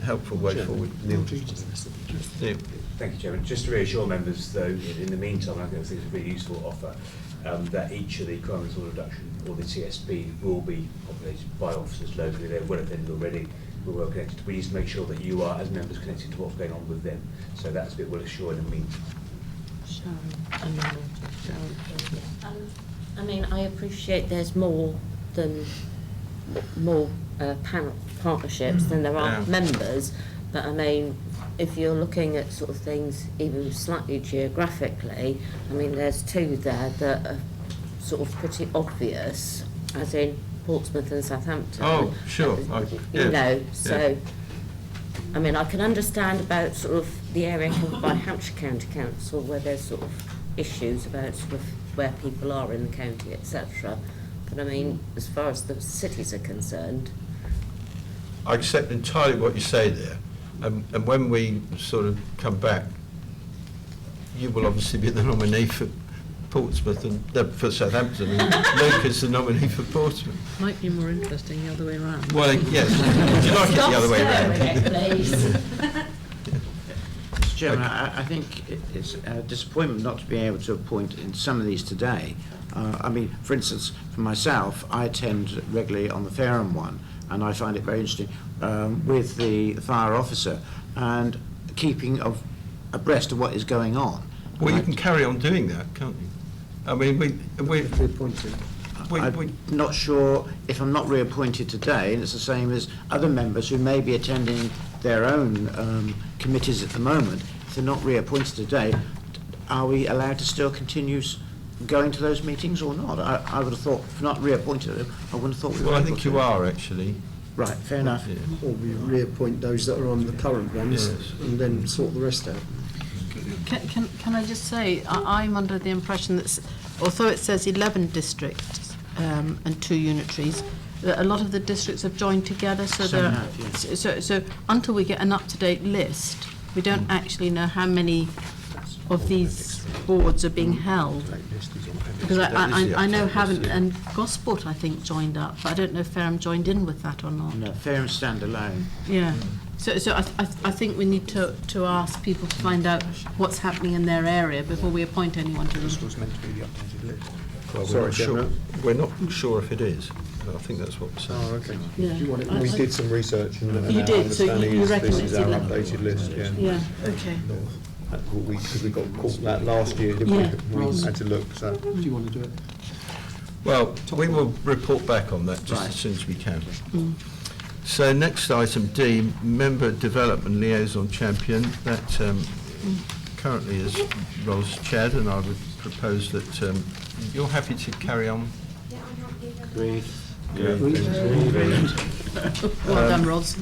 helpful way forward. Neil. Neil. Thank you, Chairman. Just to reassure members, though, in the meantime, I think it's a really useful offer that each of the crime and disorder reduction or the CSP will be populated by officers locally. They're well attended already. We're well connected. We need to make sure that you are, as members, connected to what's going on with them. So that's a bit well assured in the meantime. I mean, I appreciate there's more partnerships than there are members, but I mean, if you're looking at sort of things even slightly geographically, I mean, there's 2 there that are sort of pretty obvious, as in Portsmouth and Southampton. Oh, sure. You know, so, I mean, I can understand about sort of the area covered by Hampshire County Council, where there's sort of issues about sort of where people are in the county, etc. But I mean, as far as the cities are concerned, I accept entirely what you say there, and when we sort of come back, you will obviously be the nominee for Portsmouth and for Southampton, and Luke is the nominee for Portsmouth. Might be more interesting the other way around. Well, yes. Would you like it the other way around? Mr. Chairman, I think it's a disappointment not to be able to appoint in some of these today. I mean, for instance, for myself, I attend regularly on the Fareham one, and I find it very interesting with the fire officer and keeping abreast of what is going on. Well, you can carry on doing that, can't you? I mean, we're appointed. I'm not sure if I'm not reappointed today, and it's the same as other members who may be attending their own committees at the moment. If they're not reappointed today, are we allowed to still continue going to those meetings or not? I would have thought, if not reappointed, I wouldn't have thought we were. Well, I think you are, actually. Right, fair enough. Yeah. Or we reappoint those that are on the current ones and then sort the rest out. Can I just say, I'm under the impression that, although it says 11 districts and 2 unitaries, that a lot of the districts have joined together, so so until we get an up-to-date list, we don't actually know how many of these boards are being held. Because that is the I know update Haven list, yeah. and Gosport, I think, joined up, but I don't know if Fareham joined in with that or not. No, Fareham stand alone. Yeah. So I think we need to ask people to find out what's happening in their area before we appoint anyone to them. This was meant to be the updated list. Well, Sorry, we're not sure if it is. I think that's what we're saying. Oh, okay. Yeah. We did some research and You our did, so understanding you is reckon this it's is our in it? updated list, yeah. Yeah, okay. Because we got caught that last year, didn't Yeah. we? We had to look, so. Do you want to do it? Well, we will report back on that just Right. as soon as we can. So next item D, Member Development Liaison Champion. That currently is Ros Chad, and I would propose that you're happy to carry on. Agreed. Well done, Ros.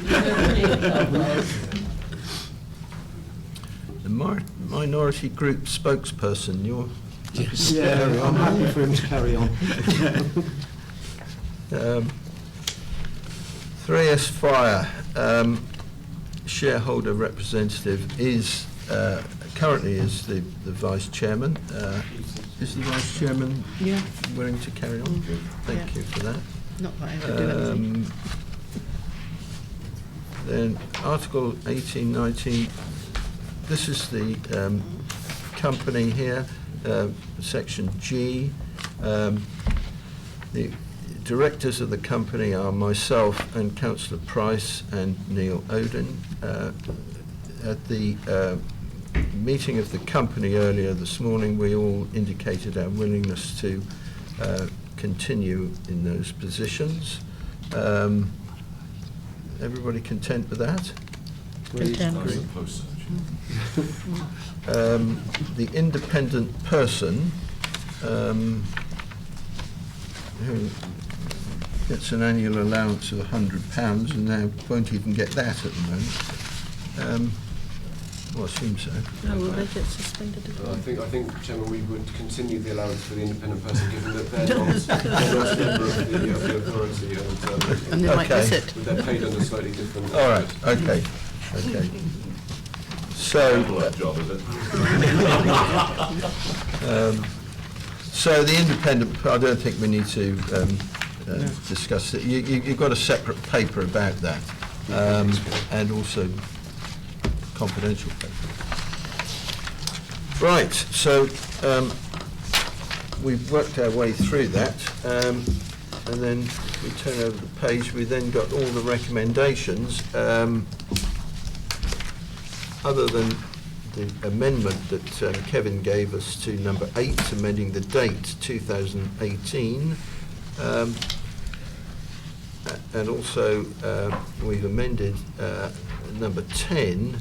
The Minority Group Spokesperson, you're... Yeah, I'm happy for him to carry on. 3S Fire shareholder representative is currently is the vice chairman. Is the vice chairman willing to carry on? Thank you for that. Not that I ever do anything. Then Article 1819. This is the company here, Section G. The directors of the company are myself and Councillor Price and Neil Oden. At the meeting of the company earlier this morning, we all indicated our willingness to continue in those positions. Everybody content with that? Content. The independent person who gets an annual allowance of £100 and now won't even get that at the moment. Well, I assume so. No, we'll make it suspended as well. I think, Chairman, we would continue the allowance for the independent person, given that they're not a member of the authority, And they might miss it. but they're paid under slightly different. All right, okay. So, job, is it? so the independent, I don't think we need to discuss it. You've got a separate paper about that, and also confidential paper. Right, so we've worked our way through that, and then we turn over the page. We then got all the recommendations. Other than the amendment that Kevin gave us to number 8, amending the date 2018, and also we've amended number 10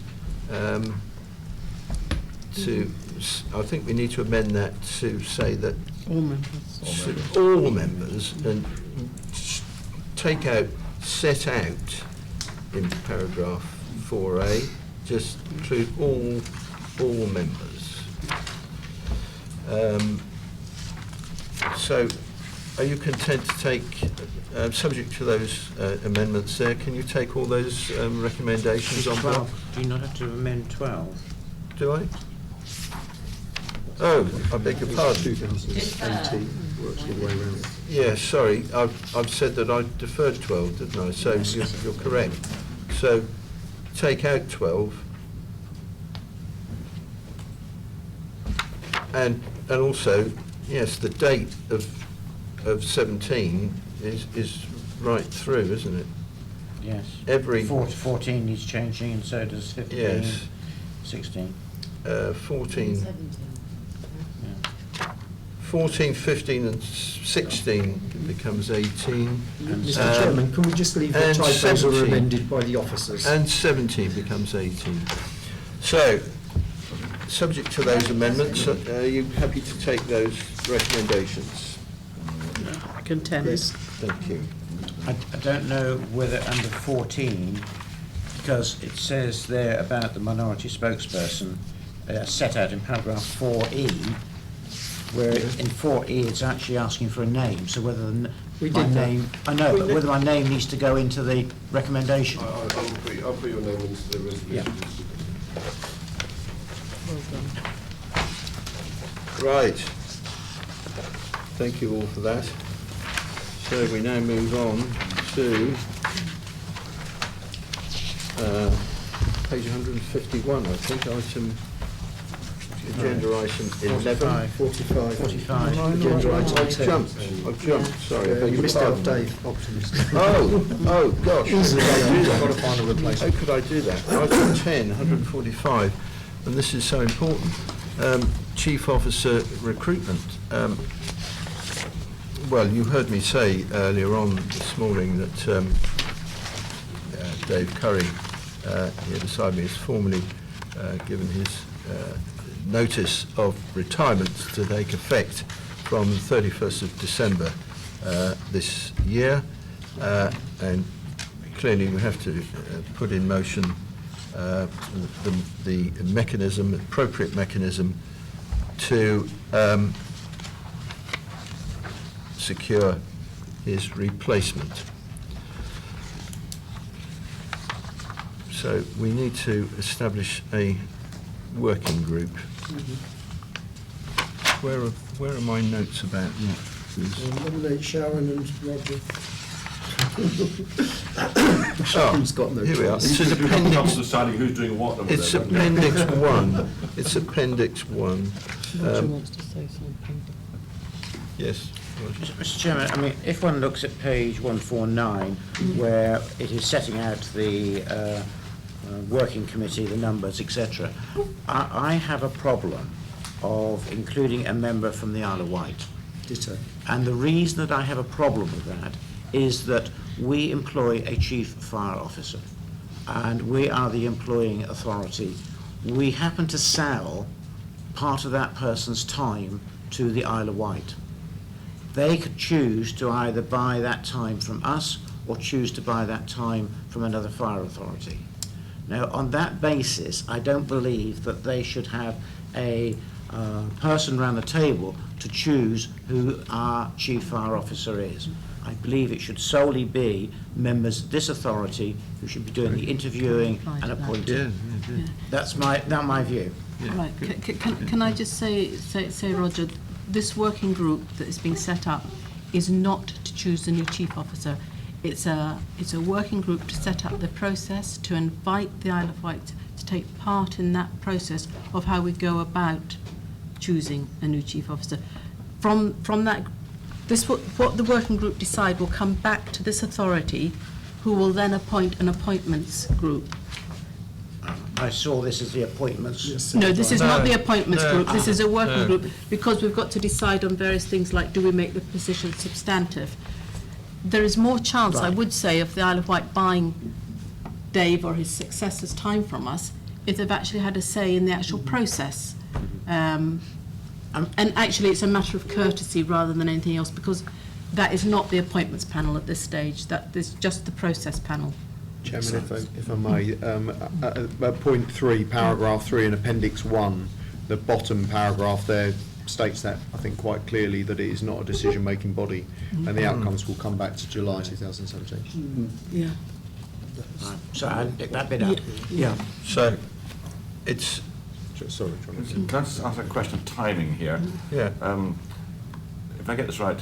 to, I think we need to amend that to say that All members. all members, and take out set out in paragraph 4A, just include all members. So are you content to take, subject to those amendments there, can you take all those recommendations on board? 12. Do you not have to amend 12? Do I? Oh, I beg your pardon. 2018 works all the way around. Yeah, sorry, I've said that I deferred 12, didn't I? So you're correct. So take out 12. And also, yes, the date of 17 is right through, isn't it? Yes. Every 14 needs changing, and so does 15, Yes. 16. 14, 14, 15 and 16 becomes 18. Mr. Chairman, can we just leave the and typos are 17. amended by the officers? And 17 becomes 18. So, subject to those amendments, are you happy to take those recommendations? Content. Thank you. I don't know whether under 14, because it says there about the minority spokesperson set out in paragraph 4E, where in 4E it's actually asking for a name, so whether my name, I know, but whether my name needs to go into the recommendation. I'll put your name into the resolution. Yeah. Right. Thank you all for that. So we now move on to page 151, I think, agenda item 11. 45. Agenda item. I've jumped, sorry. I beg You your missed out pardon. Dave, optimist. Oh, gosh. How could I do that? Got to find a replacement. How could I do that? Item 10, 145, and this is so important. Chief Officer recruitment. Well, you heard me say earlier on this morning that Dave Curry, here beside me, has formally given his notice of retirement to take effect from the 31st of December this year, and clearly we have to put in motion the mechanism, appropriate mechanism to secure his replacement. So we need to establish a working group. Where are my notes about that? Nominate Sharon and Roger. Sharon's got no here we are. choice. It's appendix. deciding who's doing what. It's appendix 1. It's appendix 1. Roger wants to say something. Yes. Mr. Chairman, I mean, if one looks at page 149, where it is setting out the working committee, the numbers, etc., I have a problem of including a member from the Isle of Wight. Ditto. And the reason that I have a problem with that is that we employ a chief fire officer, and we are the employing authority. We happen to sell part of that person's time to the Isle of Wight. They could choose to either buy that time from us or choose to buy that time from another fire authority. Now, on that basis, I don't believe that they should have a person around the table to choose who our chief fire officer is. I believe it should solely be members of this authority who should be doing the interviewing and appointing. That's my view. Right. Can I just say, Roger, this working group that is being set up is not to choose the new chief officer. It's a working group to set up the process, to invite the Isle of Wight to take part in that process of how we go about choosing a new chief officer. From that, what the working group decide will come back to this authority, who will then appoint an appointments group. I saw this as the appointments. No, this is not the appointments group. This is a working group, because we've got to decide on various things like, do we make the position substantive? There is more chance, I would say, of the Isle of Wight buying Dave or his successor's time from us if they've actually had a say in the actual process. And actually, it's a matter of courtesy rather than anything else, because that is not the appointments panel at this stage. That is just the process panel. Chairman, if I may, at point 3, paragraph 3 in appendix 1, the bottom paragraph there states that, I think, quite clearly, that it is not a decision-making body, and the outcomes will come back to July 2017. Yeah. So I'll pick that bit up. Yeah. So it's... Sorry, John. Can I just ask a question of timing here? Yeah. If I get this right,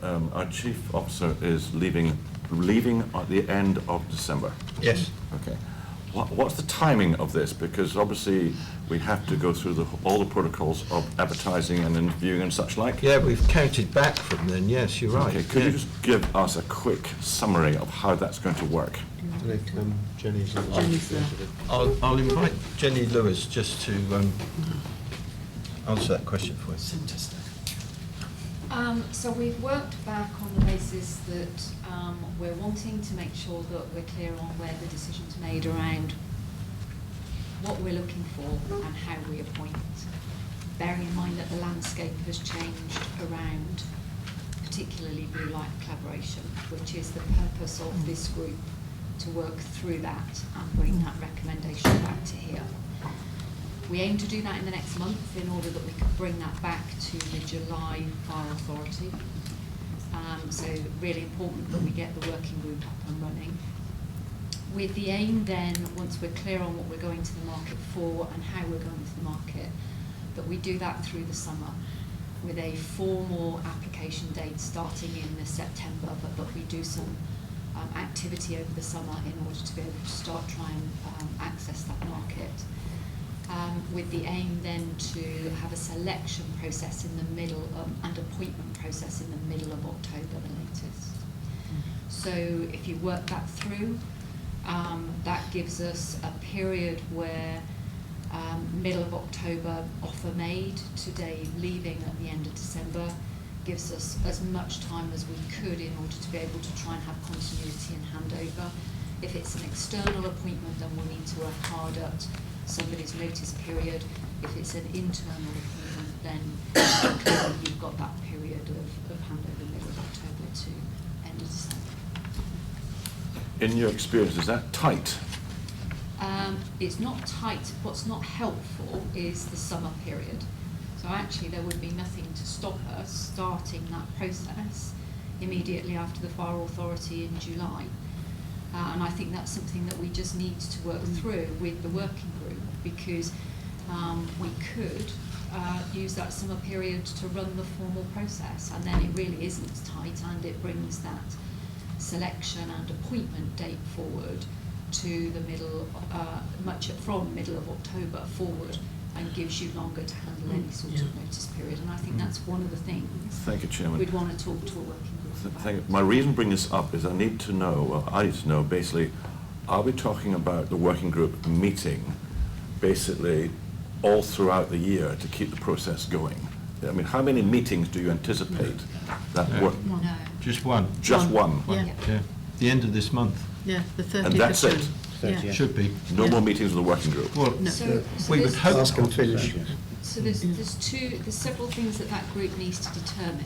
our chief officer is leaving at the end of December. Yes. Okay. What's the timing of this? Because obviously we have to go through all the protocols of advertising and interviewing and such like. Yeah, we've counted back from then. Yes, you're right. Okay. Could you just give us a quick summary of how that's going to work? Jenny's there. I'll invite Jenny Lewis just to answer that question for us. So we've worked back on the basis that we're wanting to make sure that we're clear on where the decision's made around what we're looking for and how we appoint, bearing in mind that the landscape has changed around particularly blue light collaboration, which is the purpose of this group, to work through that and bring that recommendation back to here. We aim to do that in the next month in order that we can bring that back to the July Fire Authority. So really important that we get the working group up and running. With the aim then, once we're clear on what we're going to the market for and how we're going to the market, that we do that through the summer. with a formal application date starting in September, but that we do some activity over the summer in order to be able to start trying access that market. With the aim then to have a selection process in the middle and appointment process in the middle of October, the latest. So if you work that through, that gives us a period where middle of October offer made to Dave leaving at the end of December gives us as much time as we could in order to be able to try and have continuity and handover. If it's an external appointment, then we'll need to work hard at somebody's notice period. If it's an internal appointment, then clearly you've got that period of handover middle of October to end of December. In your experience, is that tight? It's not tight. What's not helpful is the summer period. So actually there would be nothing to stop us starting that process immediately after the Fire Authority in July. And I think that's something that we just need to work through with the working group, because we could use that summer period to run the formal process, and then it really isn't tight, and it brings that selection and appointment date forward to the middle, from middle of October forward, and gives you longer to handle any sort of notice period. And I think that's one of the things Thank you, Chairman. we'd want to talk to a working group about. My reason for bringing this up is I need to know basically, are we talking about the working group meeting basically all throughout the year to keep the process going? I mean, how many meetings do you anticipate that work? No. Just one. Just one? Yeah. Yeah. The end of this month. Yeah, the 30th And that's of it? June. Yeah. Should be. No Yeah. more meetings with the working group? Well, No. So we would there's- hope. Ask and finish. So there's several things that group needs to determine.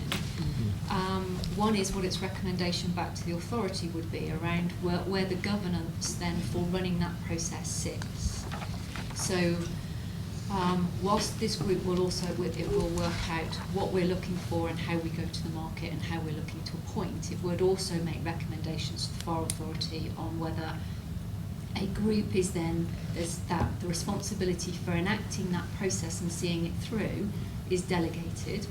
One is what its recommendation back to the authority would be around where the governance then for running that process sits. So whilst this group will also it will work out what we're looking for and how we go to the market and how we're looking to appoint, it would also make recommendations to the Fire Authority on whether a group is then, there's that the responsibility for enacting that process and seeing it through is delegated,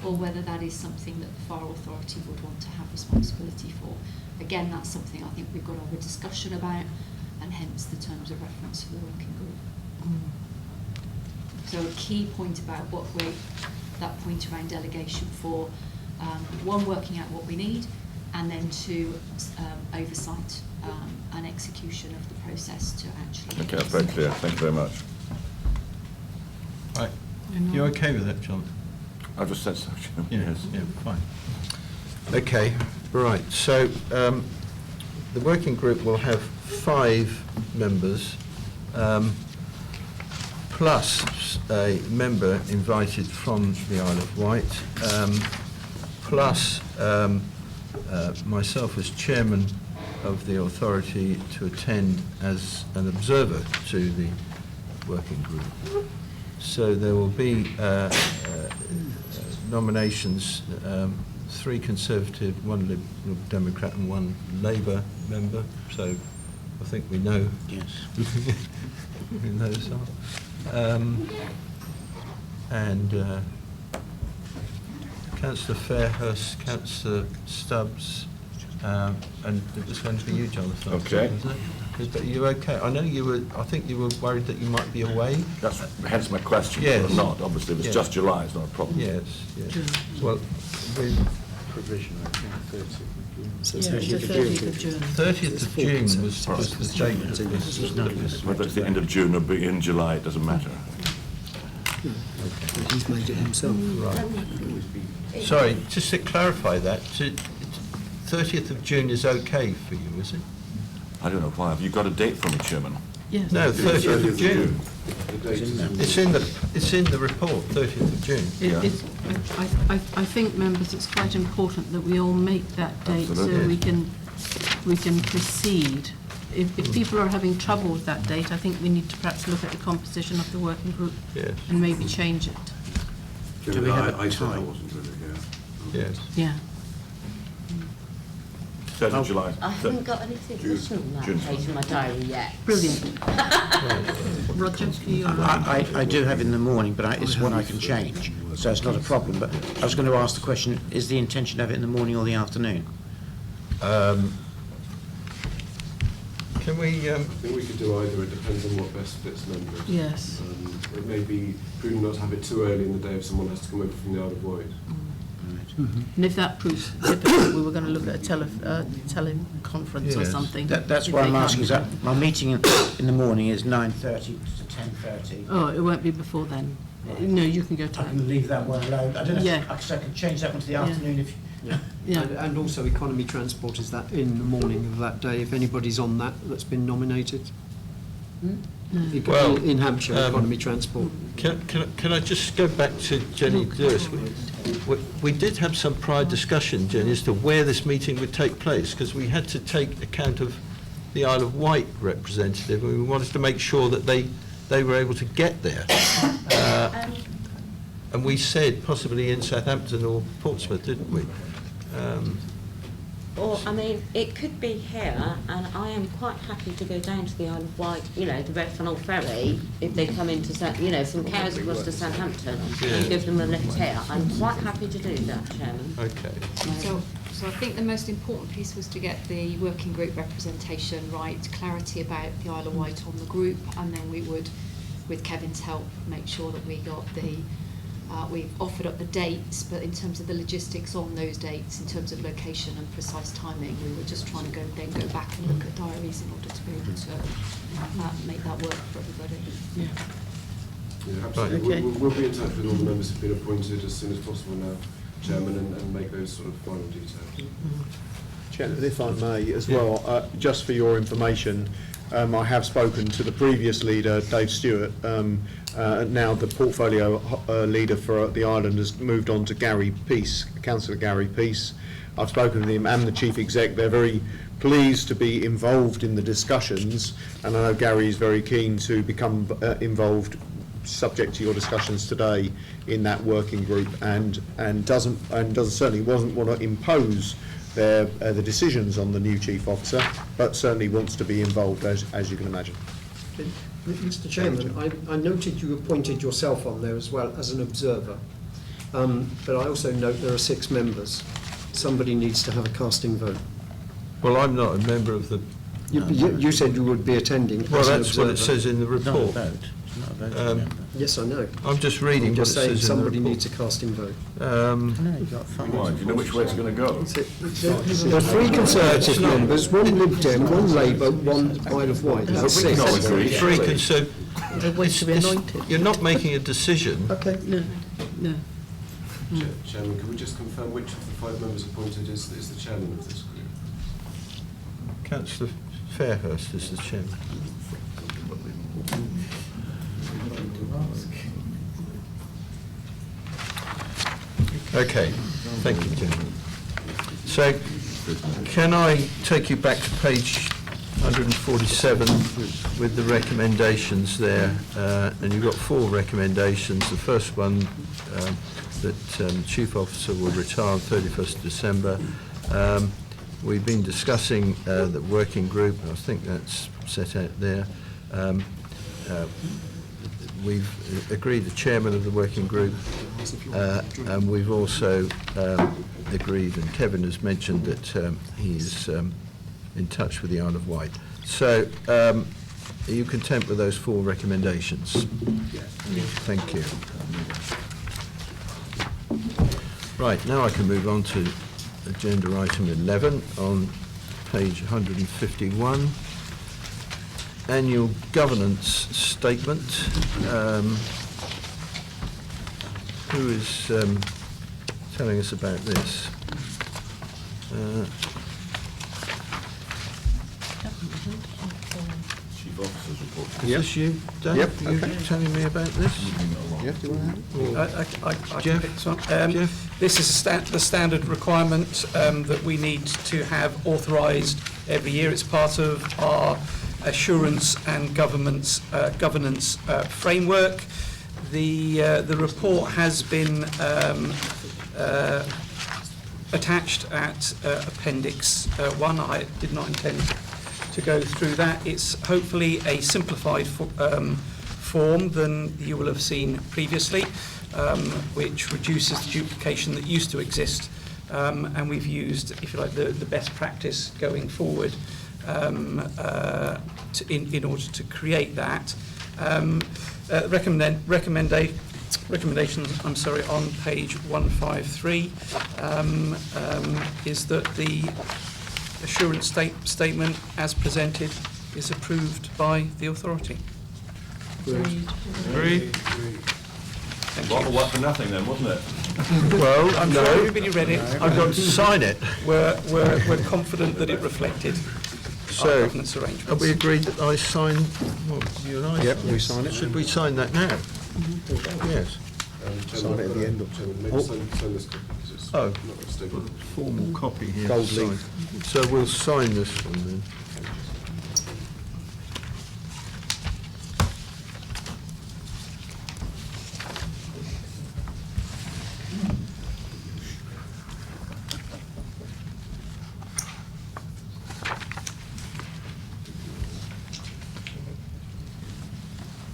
or whether that is something that the Fire Authority would want to have responsibility for. Again, that's something I think we've got to have a discussion about, and hence the terms of reference for the working group. So a key point about that point around delegation for, one, working out what we need, and then two, oversight and execution of the process to actually... Okay, that's very clear. Thank you very much. Right. You okay with that, John? I just said so. Yes. Yeah, fine. Okay, right. So the working group will have 5 members, plus a member invited from the Isle of Wight, plus myself as chairman of the authority to attend as an observer to the working group. So there will be nominations, 3 Conservative, 1 Liberal Democrat and 1 Labour member. So I think we know who those are. Councillor Fairhurst, Councillor Stubbs, and it was going to be you, Jonathan. Okay. Was it? But are you okay? I know you were. I think you were worried that you might be away. That's hence my question. Yes. Or not, obviously, if it's Yes. just July, it's not a problem. Yes. Yes. Well, we. Provisional, 30th of June. Yeah, it's the 30th of June. 30th of June was the date that was. Whether it's the end of June or be in July, it doesn't matter. He's made it himself. Right. Sorry, just to clarify that, 30th of June is okay for you, is it? I don't know why. Have you got a date for me, Chairman? Yes. No, 30th of June. The date is It's in the report, 30th of June. I think, members, it's quite important that we all make that date so Absolutely. we can proceed. If people are having trouble with that date, I think we need to perhaps look at the composition of the working group and maybe change it. Do we have a I said I time? wasn't really here. Yes. Yeah. 3rd of July. I haven't got anything additional on that June. page in my diary yet. Brilliant. Roger, you are right. I do have in the morning, but it's one I can change. so it's not a problem. But I was going to ask the question, is the intention to have it in the morning or the afternoon? Can we... I think we could do either. It depends on what best fits members. Yes. It may be prudent not to have it too early in the day if someone has to come over from the Isle of Wight. And if that proves difficult, we were going to look at a teleconference or something. That's if why they I'm can't. asking. Is that my meeting in the morning is 9:30 to 10:30. Oh, it won't be before then. No, you can go to I can leave that one alone. I don't know if I can change that one to the afternoon if... Yeah. And also economy transport is that in the morning of that day, if anybody's on that's been nominated. Well, in Hampshire, economy transport. Can I just go back to Jenny Lewis? We did have some prior discussion, Jenny, as to where this meeting would take place, because we had to take account of the Isle of Wight representative, and we wanted to make sure that they were able to get there. And we said possibly in Southampton or Portsmouth, didn't we? Or, I mean, it could be here, and I am quite happy to go down to the Isle of Wight, you know, the Red Funnel Ferry, if they come into, you know, from Cowes across to Southampton, and give them a lift here. I'm quite happy to do that, Chairman. Okay. So I think the most important piece was to get the working group representation right, clarity about the Isle of Wight on the group, and then we would, with Kevin's help, make sure that we got the we've offered up the dates, but in terms of the logistics on those dates, in terms of location and precise timing, we were just trying to go back and look at diaries in order to be able to make that work for everybody. Yeah, absolutely. Okay. We'll be in touch with all the members who've been appointed as soon as possible now, Chairman, and make those sort of final details. Chairman, if I may as well, just for your information, I have spoken to the previous leader, Dave Stewart. Now the portfolio leader for the island has moved on to Gary Peace, Councillor Gary Peace. I've spoken to him and the Chief Exec. They're very pleased to be involved in the discussions, and I know Gary is very keen to become involved, subject to your discussions today, in that working group, and certainly wasn't want to impose the decisions on the new chief officer, but certainly wants to be involved, as you can imagine. Mr. Chairman, I noted you appointed yourself on there as well as an observer, but I also note there are 6 members. Somebody needs to have a casting vote. Well, I'm not a member of the... You said you would be attending. Well, that's what it says in the report. Yes, I know. I'm just reading I'm just what it saying says somebody in the report. needs a casting vote. Why? Do you know which way it's going to go? There are 3 Conservative members, 1 Lib Dem, 1 Labour, 1 Isle of Wight. That's 6. Three Conservative. You're not making a decision. Okay. No. Chairman, can we just confirm which of the 5 members appointed is the chairman of this group? Councillor Fairhurst is the chairman. Okay, thank you, Jim. So, can I take you back to page 147 with the recommendations there? And you've got 4 recommendations. The first one, that Chief Officer will retire on 31st of December. We've been discussing the working group. I think that's set out there. We've agreed the chairman of the working group, and we've also agreed, and Kevin has mentioned that he is in touch with the Isle of Wight. So, are you content with those 4 recommendations? Yes. Thank you. Right, now I can move on to agenda item 11 on page 151. Annual governance statement. Who is telling us about this? Chief Officer's report. Is this you, Dave? Yep. You telling me about this? Yeah, do you want to I can Jeff? pick this one. This is the standard requirement that we need to have authorised every year. It's part of our assurance and governance framework. The report has been attached at Appendix 1. I did not intend to go through that. It's hopefully a simplified form than you will have seen previously. which reduces the duplication that used to exist. And we've used, if you like, the best practice going forward in order to create that. Recommendations, on page 153 is that the assurance statement as presented is approved by the authority. Agreed. A lot of work for nothing then, wasn't it? Well, I'm sure everybody read it. I've got to sign it. We're confident that it reflected our governance arrangements. Have we agreed that I sign, you and I? Yep, we sign it. Should we sign that now? Yes. Sign it at the end of Sign this copy, because it's Oh, not a statement. formal copy here. Gold to sign. leaf. So we'll sign this one then.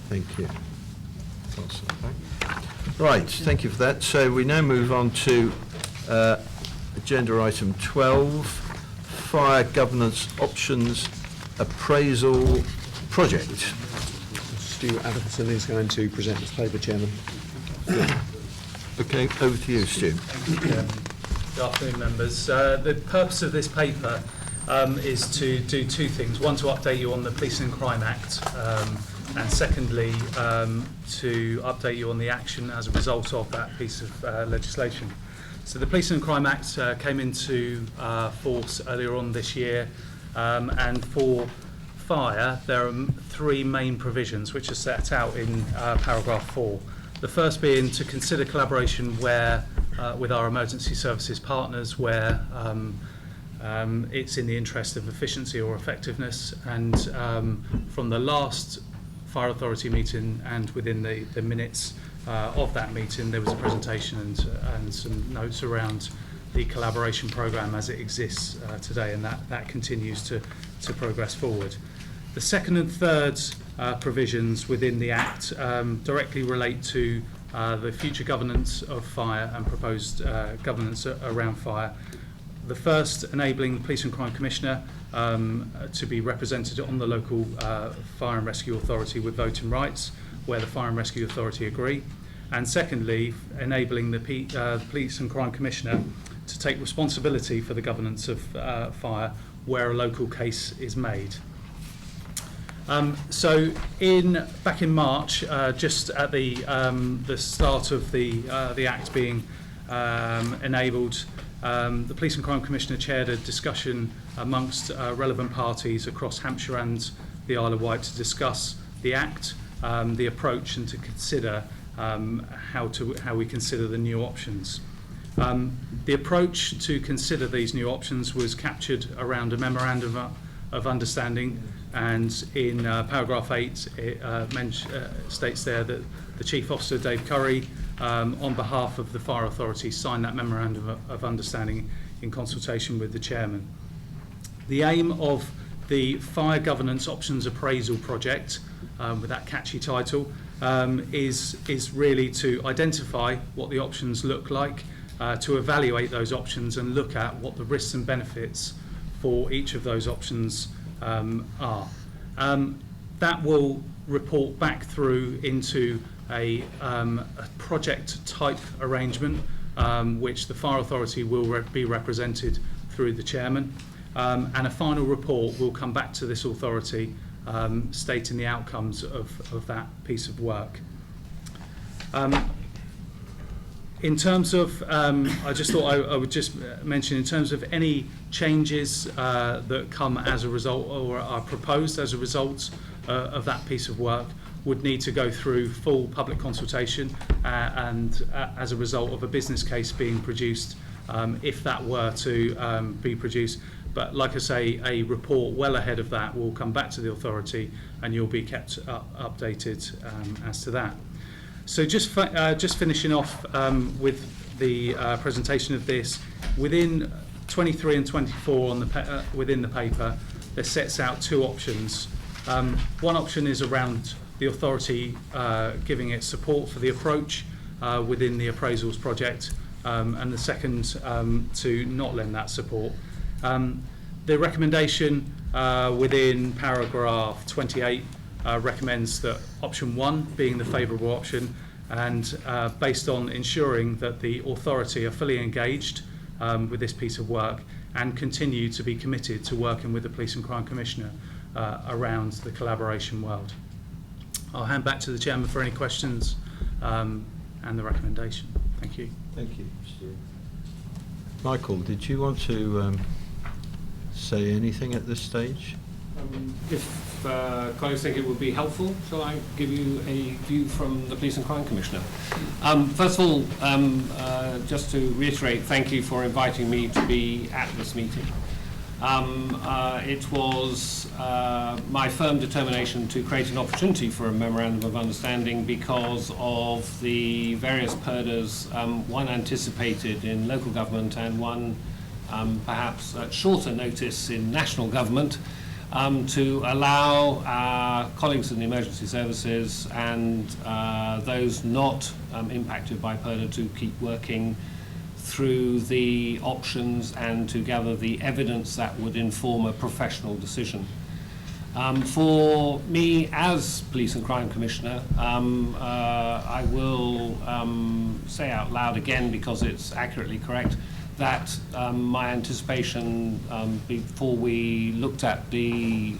Thank you. Pass that back. Right, thank you for that. So we now move on to agenda item 12, Fire Governance Options Appraisal Project. Stuart Adamson is going to present this paper, Chairman. Okay, over to you, Stu. Good afternoon, members. The purpose of this paper is to do two things. One, to update you on the Policing and Crime Act, and secondly, to update you on the action as a result of that piece of legislation. So the Policing and Crime Act came into force earlier on this year, and for fire there are three main provisions which are set out in paragraph 4. The first being to consider collaboration where with our emergency services partners where it's in the interest of efficiency or effectiveness, and from the last Fire Authority meeting and within the minutes of that meeting there was a presentation and some notes around the collaboration programme as it exists today, and that continues to progress forward. The second and third provisions within the Act directly relate to the future governance of fire and proposed governance around fire. The first, enabling the Police and Crime Commissioner to be represented on the local Fire and Rescue Authority with voting rights, where the Fire and Rescue Authority agree. And secondly, enabling the Police and Crime Commissioner to take responsibility for the governance of fire where a local case is made. So back in March, just at the start of the Act being enabled, the Police and Crime Commissioner chaired a discussion amongst relevant parties across Hampshire and the Isle of Wight to discuss the Act, the approach, and to consider how we consider the new options. The approach to consider these new options was captured around a memorandum of understanding, and in paragraph 8 it states there that the Chief Officer, Dave Curry, on behalf of the Fire Authority, signed that memorandum of understanding in consultation with the Chairman. The aim of the Fire Governance Options Appraisal Project, with that catchy title, is really to identify what the options look like, to evaluate those options and look at what the risks and benefits for each of those options are. That will report back through into a project type arrangement, which the Fire Authority will be represented through the Chairman, and a final report will come back to this authority stating the outcomes of that piece of work. In terms of, I just thought I would just mention, in terms of any changes that come as a result or are proposed as a result of that piece of work, would need to go through full public consultation and as a result of a business case being produced, if that were to be produced. But like I say, a report well ahead of that will come back to the authority and you'll be kept updated as to that. So just finishing off with the presentation of this, within 23 and 24 on the within the paper, there sets out two options. One option is around the authority giving its support for the approach within the appraisals project, and the second to not lend that support. The recommendation within paragraph 28 recommends that option 1 being the favourable option, and based on ensuring that the authority are fully engaged with this piece of work and continue to be committed to working with the Police and Crime Commissioner around the collaboration world. I'll hand back to the Chairman for any questions and the recommendation. Thank you. Thank you, Stuart. Michael, did you want to say anything at this stage? If colleagues think it would be helpful, shall I give you a view from the Police and Crime Commissioner? First of all, just to reiterate, thank you for inviting me to be at this meeting. It was my firm determination to create an opportunity for a memorandum of understanding because of the various PERDAs, one anticipated in local government and one perhaps at shorter notice in national government, to allow our colleagues in the emergency services and those not impacted by PERDA to keep working through the options and to gather the evidence that would inform a professional decision. For me as Police and Crime Commissioner, I will say out loud again, because it's accurately correct, that my anticipation before we looked at the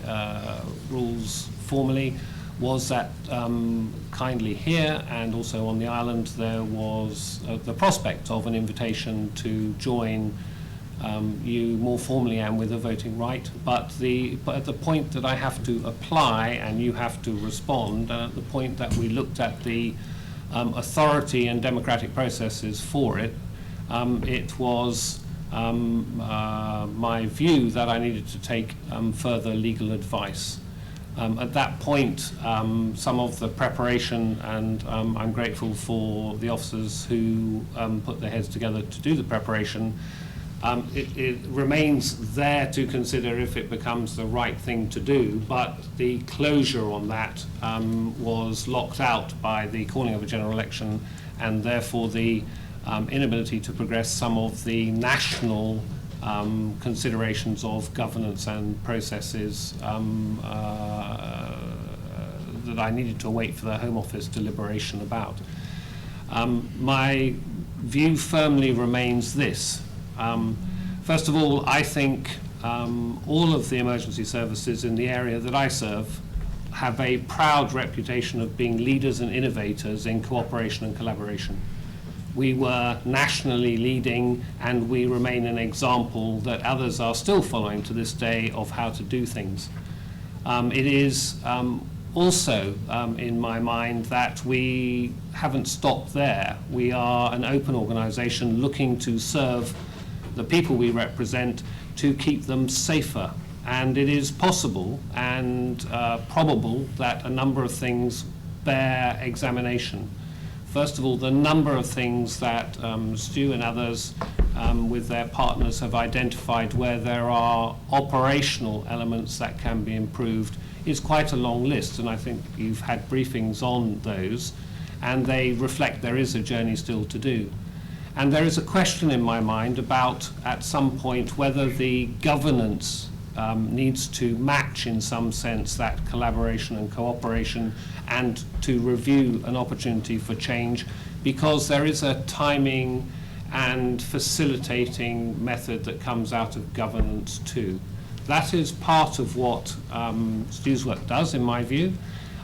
rules formally was that kindly here and also on the island there was the prospect of an invitation to join you more formally and with a voting right, but at the point that I have to apply and you have to respond, and at the point that we looked at the authority and democratic processes for it, it was my view that I needed to take further legal advice. At that point, some of the preparation, and I'm grateful for the officers who put their heads together to do the preparation, it remains there to consider if it becomes the right thing to do, but the closure on that was locked out by the calling of a general election, and therefore the inability to progress some of the national considerations of governance and processes that I needed to wait for the Home Office deliberation about. My view firmly remains this. First of all, I think all of the emergency services in the area that I serve have a proud reputation of being leaders and innovators in cooperation and collaboration. We were nationally leading, and we remain an example that others are still following to this day of how to do things. It is also in my mind that we haven't stopped there. We are an open organisation looking to serve the people we represent to keep them safer. And it is possible and probable that a number of things bear examination. First of all, the number of things that Stu and others with their partners have identified where there are operational elements that can be improved is quite a long list, and I think you've had briefings on those, and they reflect there is a journey still to do. And there is a question in my mind about, at some point, whether the governance needs to match in some sense that collaboration and cooperation, and to review an opportunity for change, because there is a timing and facilitating method that comes out of governance too. That is part of what Stu's work does, in my view.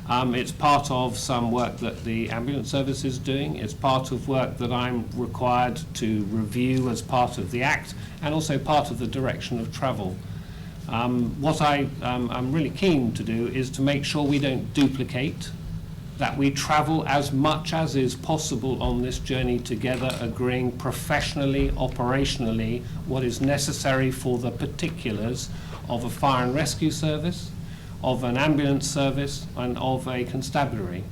It's part of some work that the ambulance service is doing. It's part of work that I'm required to review as part of the Act, and also part of the direction of travel. What I'm really keen to do is to make sure we don't duplicate, that we travel as much as is possible on this journey together, agreeing professionally, operationally, what is necessary for the particulars of a fire and rescue service, of an ambulance service, and of a constabulary.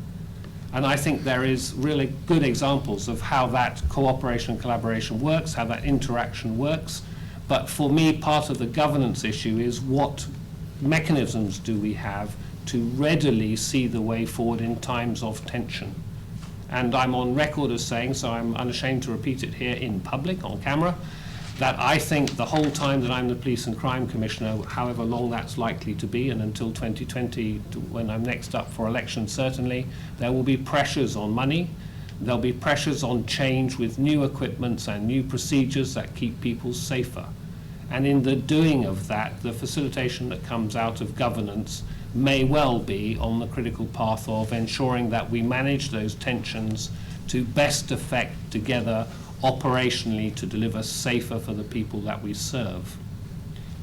And I think there is really good examples of how that cooperation and collaboration works, how that interaction works. But for me, part of the governance issue is what mechanisms do we have to readily see the way forward in times of tension. And I'm on record as saying, so I'm unashamed to repeat it here in public, on camera, that I think the whole time that I'm the Police and Crime Commissioner, however long that's likely to be, and until 2020, when I'm next up for election, certainly, there will be pressures on money. There'll be pressures on change with new equipments and new procedures that keep people safer. And in the doing of that, the facilitation that comes out of governance may well be on the critical path of ensuring that we manage those tensions to best effect together operationally to deliver safer for the people that we serve.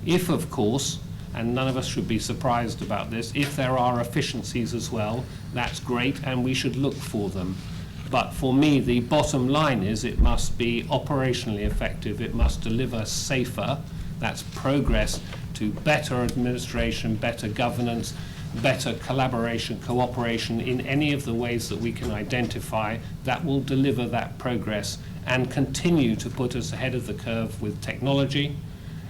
If, of course, and none of us should be surprised about this, if there are efficiencies as well, that's great and we should look for them. But for me, the bottom line is it must be operationally effective, it must deliver safer, that's progress to better administration, better governance, better collaboration, cooperation in any of the ways that we can identify that will deliver that progress and continue to put us ahead of the curve with technology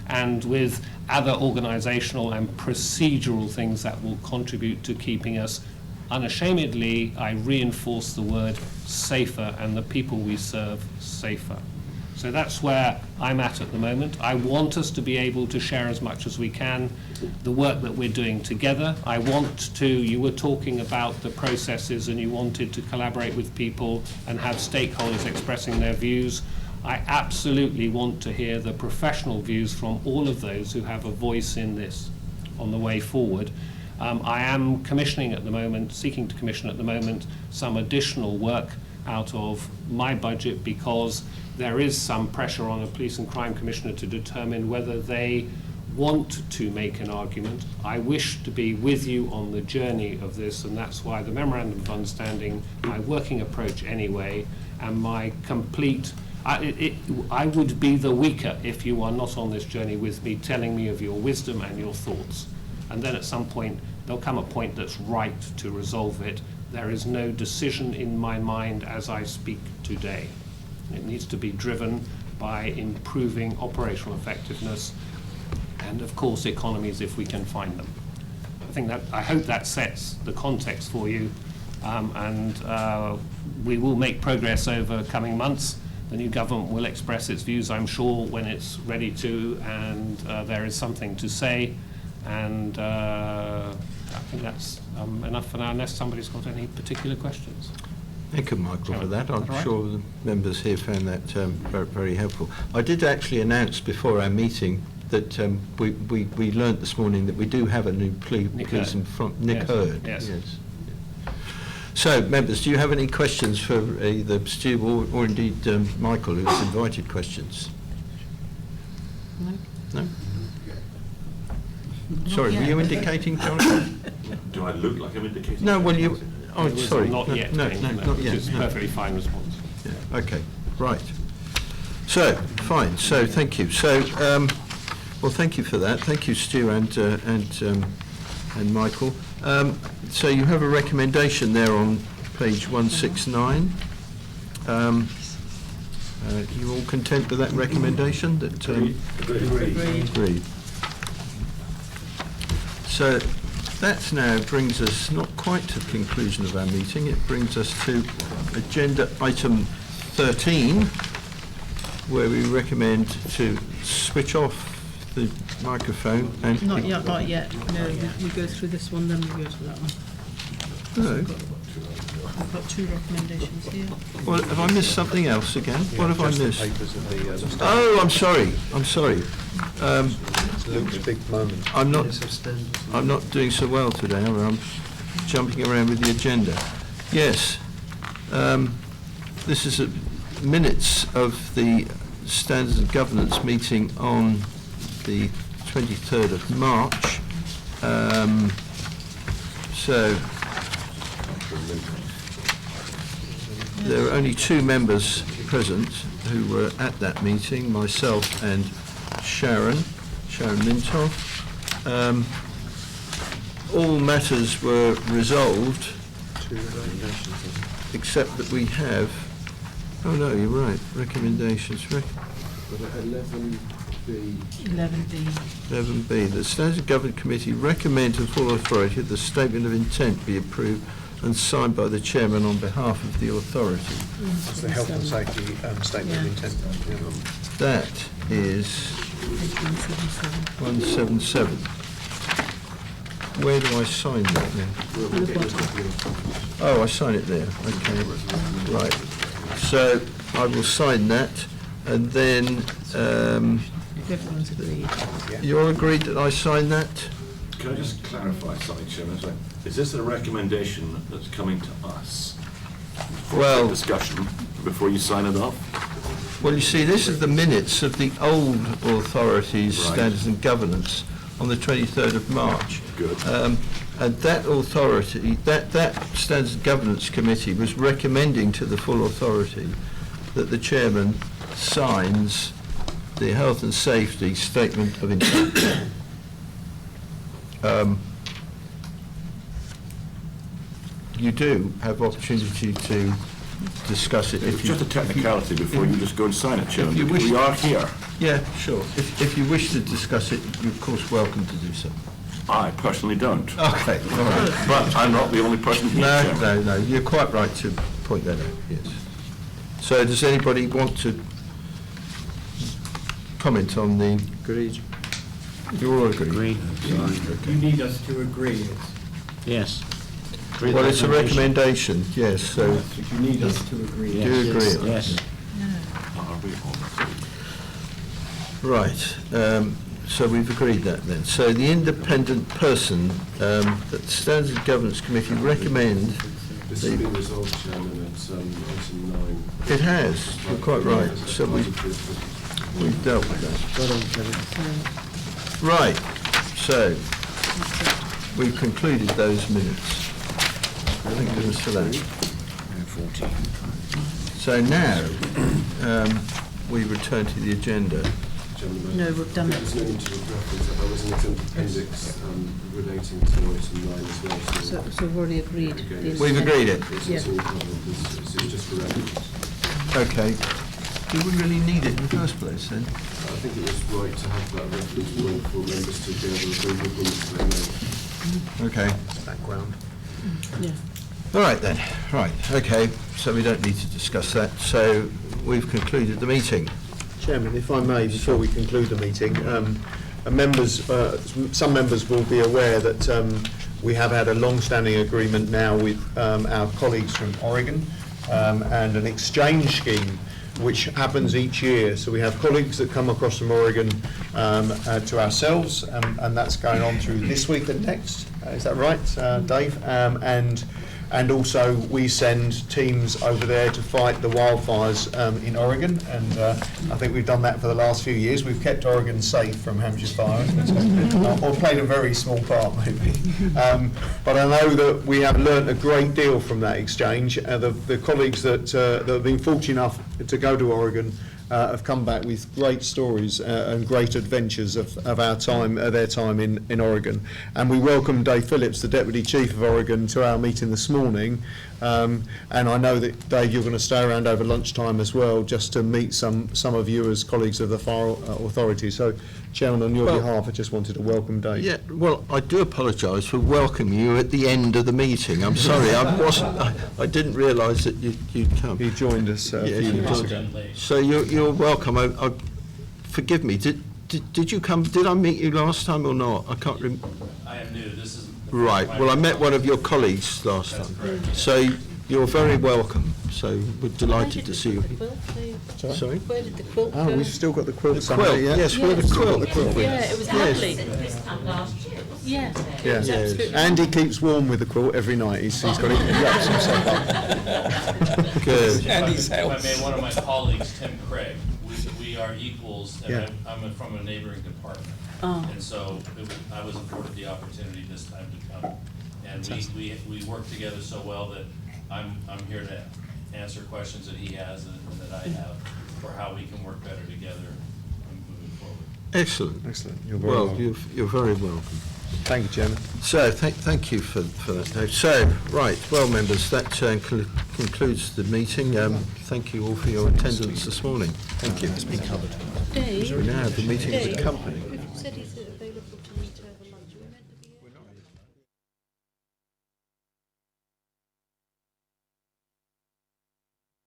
and with other organizational and procedural things that will contribute to keeping us unashamedly, I reinforce the word, safer, and the people we serve safer. So that's where I'm at the moment. I want us to be able to share as much as we can the work that we're doing together. I want to, you were talking about the processes and you wanted to collaborate with people and have stakeholders expressing their views. I absolutely want to hear the professional views from all of those who have a voice in this on the way forward. I am commissioning at the moment, seeking to commission at the moment, some additional work out of my budget because there is some pressure on a Police and Crime Commissioner to determine whether they want to make an argument. I wish to be with you on the journey of this, and that's why the Memorandum of Understanding, my working approach anyway, and my complete... I would be the weaker if you are not on this journey with me, telling me of your wisdom and your thoughts. And then at some point, there'll come a point that's right to resolve it. There is no decision in my mind as I speak today. It needs to be driven by improving operational effectiveness and, of course, economies if we can find them. I hope that sets the context for you, and we will make progress over coming months. The new government will express its views, I'm sure, when it's ready to, and there is something to say. And I think that's enough for now, unless somebody's got any particular questions. Thank you, Michael, for that. I'm Right. sure the members here found that very, very helpful. I did actually announce before our meeting that we learnt this morning that we do have a new police in front, Nick Hurd. Yes. So, members, do you have any questions for either Stu or indeed Michael, who's invited questions? No? Sorry, were you indicating, Jonathan? Do I look like I'm indicating? No, well, you... Oh, It was sorry. not yet. No, not yet. It's a perfectly fine response. Yeah, okay, right. So, fine, so thank you. So, well, thank you for that. Thank you, Stu and Michael. So you have a recommendation there on page 169. You all content with that recommendation? That, Agreed. So that now brings us not quite to the conclusion of our meeting. It brings us to agenda item 13, where we recommend to switch off the microphone and... Not yet. No, we go through this one, then we go to that one. No. I've got two recommendations here. Well, have I missed something else again? What have I missed? Oh, I'm sorry. Luke's big moment. I'm not doing so well today. I'm jumping around with the agenda. Yes. This is minutes of the Standards and Governance meeting on the 23rd of March. So there are only two members present who were at that meeting, myself and Sharon Lintoff. All matters were resolved, except that we have, oh no, you're right, recommendations. 11B. The Standards and Governance Committee recommend to the full authority that the Statement of Intent be approved and signed by the chairman on behalf of the authority. That's the health and safety statement of intent. That is 177. Where do I sign that then? Oh, I sign it there. Okay. Right. So I will sign that, and then Everyone's agreed. you all agreed that I sign that? Can I just clarify something, Chairman? So, is this a recommendation that's coming to us for Well- discussion before you sign it off? Well, you see, this is the minutes of the old authorities' Right. standards and governance on the 23rd of March. Good. And that authority, that standards and governance committee was recommending to the full authority that the chairman signs the health and safety statement of intent. You do have opportunity to discuss it if It's you... just a technicality before you just go and sign it, Chairman. you wish- We are here. Yeah, sure. If you wish to discuss it, you're of course welcome to do so. I personally don't. Okay, all right. But I'm not the only person here, No, Chairman. no, you're quite right to point that out, yes. So does anybody want to comment on the... Agreed. You all agree? Agreed. You need us to agree. Yes. Well, it's a recommendation, yes, so You need us to agree. do you agree? on Yes. that? Are we on? Right, so we've agreed that then. So the independent person, that the Standards and Governance Committee recommend... This has been resolved, Chairman, at item 9. It has, you're quite right, so we've dealt with that. Right, so we've concluded those minutes. Thank goodness for that. 14. So now, we return to the agenda. No, we've done it. There's no need to reference that. There was an appendix relating to item 9 as well. So we've already agreed. the We've agreed it. Yeah. It's all covered. It's just for reference. Okay. Do we really need it in the first place then? I think it was right to have that reference point for members to be able to approve the points they made. Okay. Background. Yeah. All right then, right, okay, so we don't need to discuss that. So we've concluded the meeting. Chairman, if I may, before we conclude the meeting, some members will be aware that we have had a long-standing agreement now with our colleagues from Oregon and an exchange scheme which happens each year. So we have colleagues that come across from Oregon to ourselves, and that's going on through this week and next. Is that right, Dave? And also we send teams over there to fight the wildfires in Oregon, and I think we've done that for the last few years. We've kept Oregon safe from Hampshire fires, or played a very small part maybe. But I know that we have learnt a great deal from that exchange. The colleagues that have been fortunate enough to go to Oregon have come back with great stories and great adventures of their time in Oregon. And we welcome Dave Phillips, the Deputy Chief of Oregon, to our meeting this morning. And I know that, Dave, you're going to stay around over lunchtime as well, just to meet some of you as colleagues of the fire authority. So, Chairman, on your behalf, I just wanted to welcome Dave. Yeah, well, I do apologise for welcoming you at the end of the meeting. I'm sorry, I didn't realise that you'd come. He joined us a few minutes ago. So you're welcome. Forgive me, did you come, did I meet you last time or not? I can't remember. I am new. This is Right, well, I met one of your colleagues last time. So you're very welcome. So we're delighted to see you. Sorry? Where did the quilt go? Oh, we've still got the quilt. The quilt, yes, where the quilt. Yeah, it was lovely. Yeah. Yeah. Andy keeps warm with the quilt every night. He's got it. He wraps himself up. Good. If I may, one of my colleagues, Tim Craig, we are equals, and Yeah. I'm from a neighboring department. Oh. And so I was afforded the opportunity this time to come. And we work together so well that I'm here to answer questions that he has and that I have for how we can work better together moving forward. Excellent. Excellent. You're very welcome. You're very welcome. Thank you, Chairman. So, thank you for that, Dave. So, right, well, members, that concludes the meeting. Thank you all for your attendance this morning. Thank you. It's been covered. Dave? We now have the meeting as a company. Said he's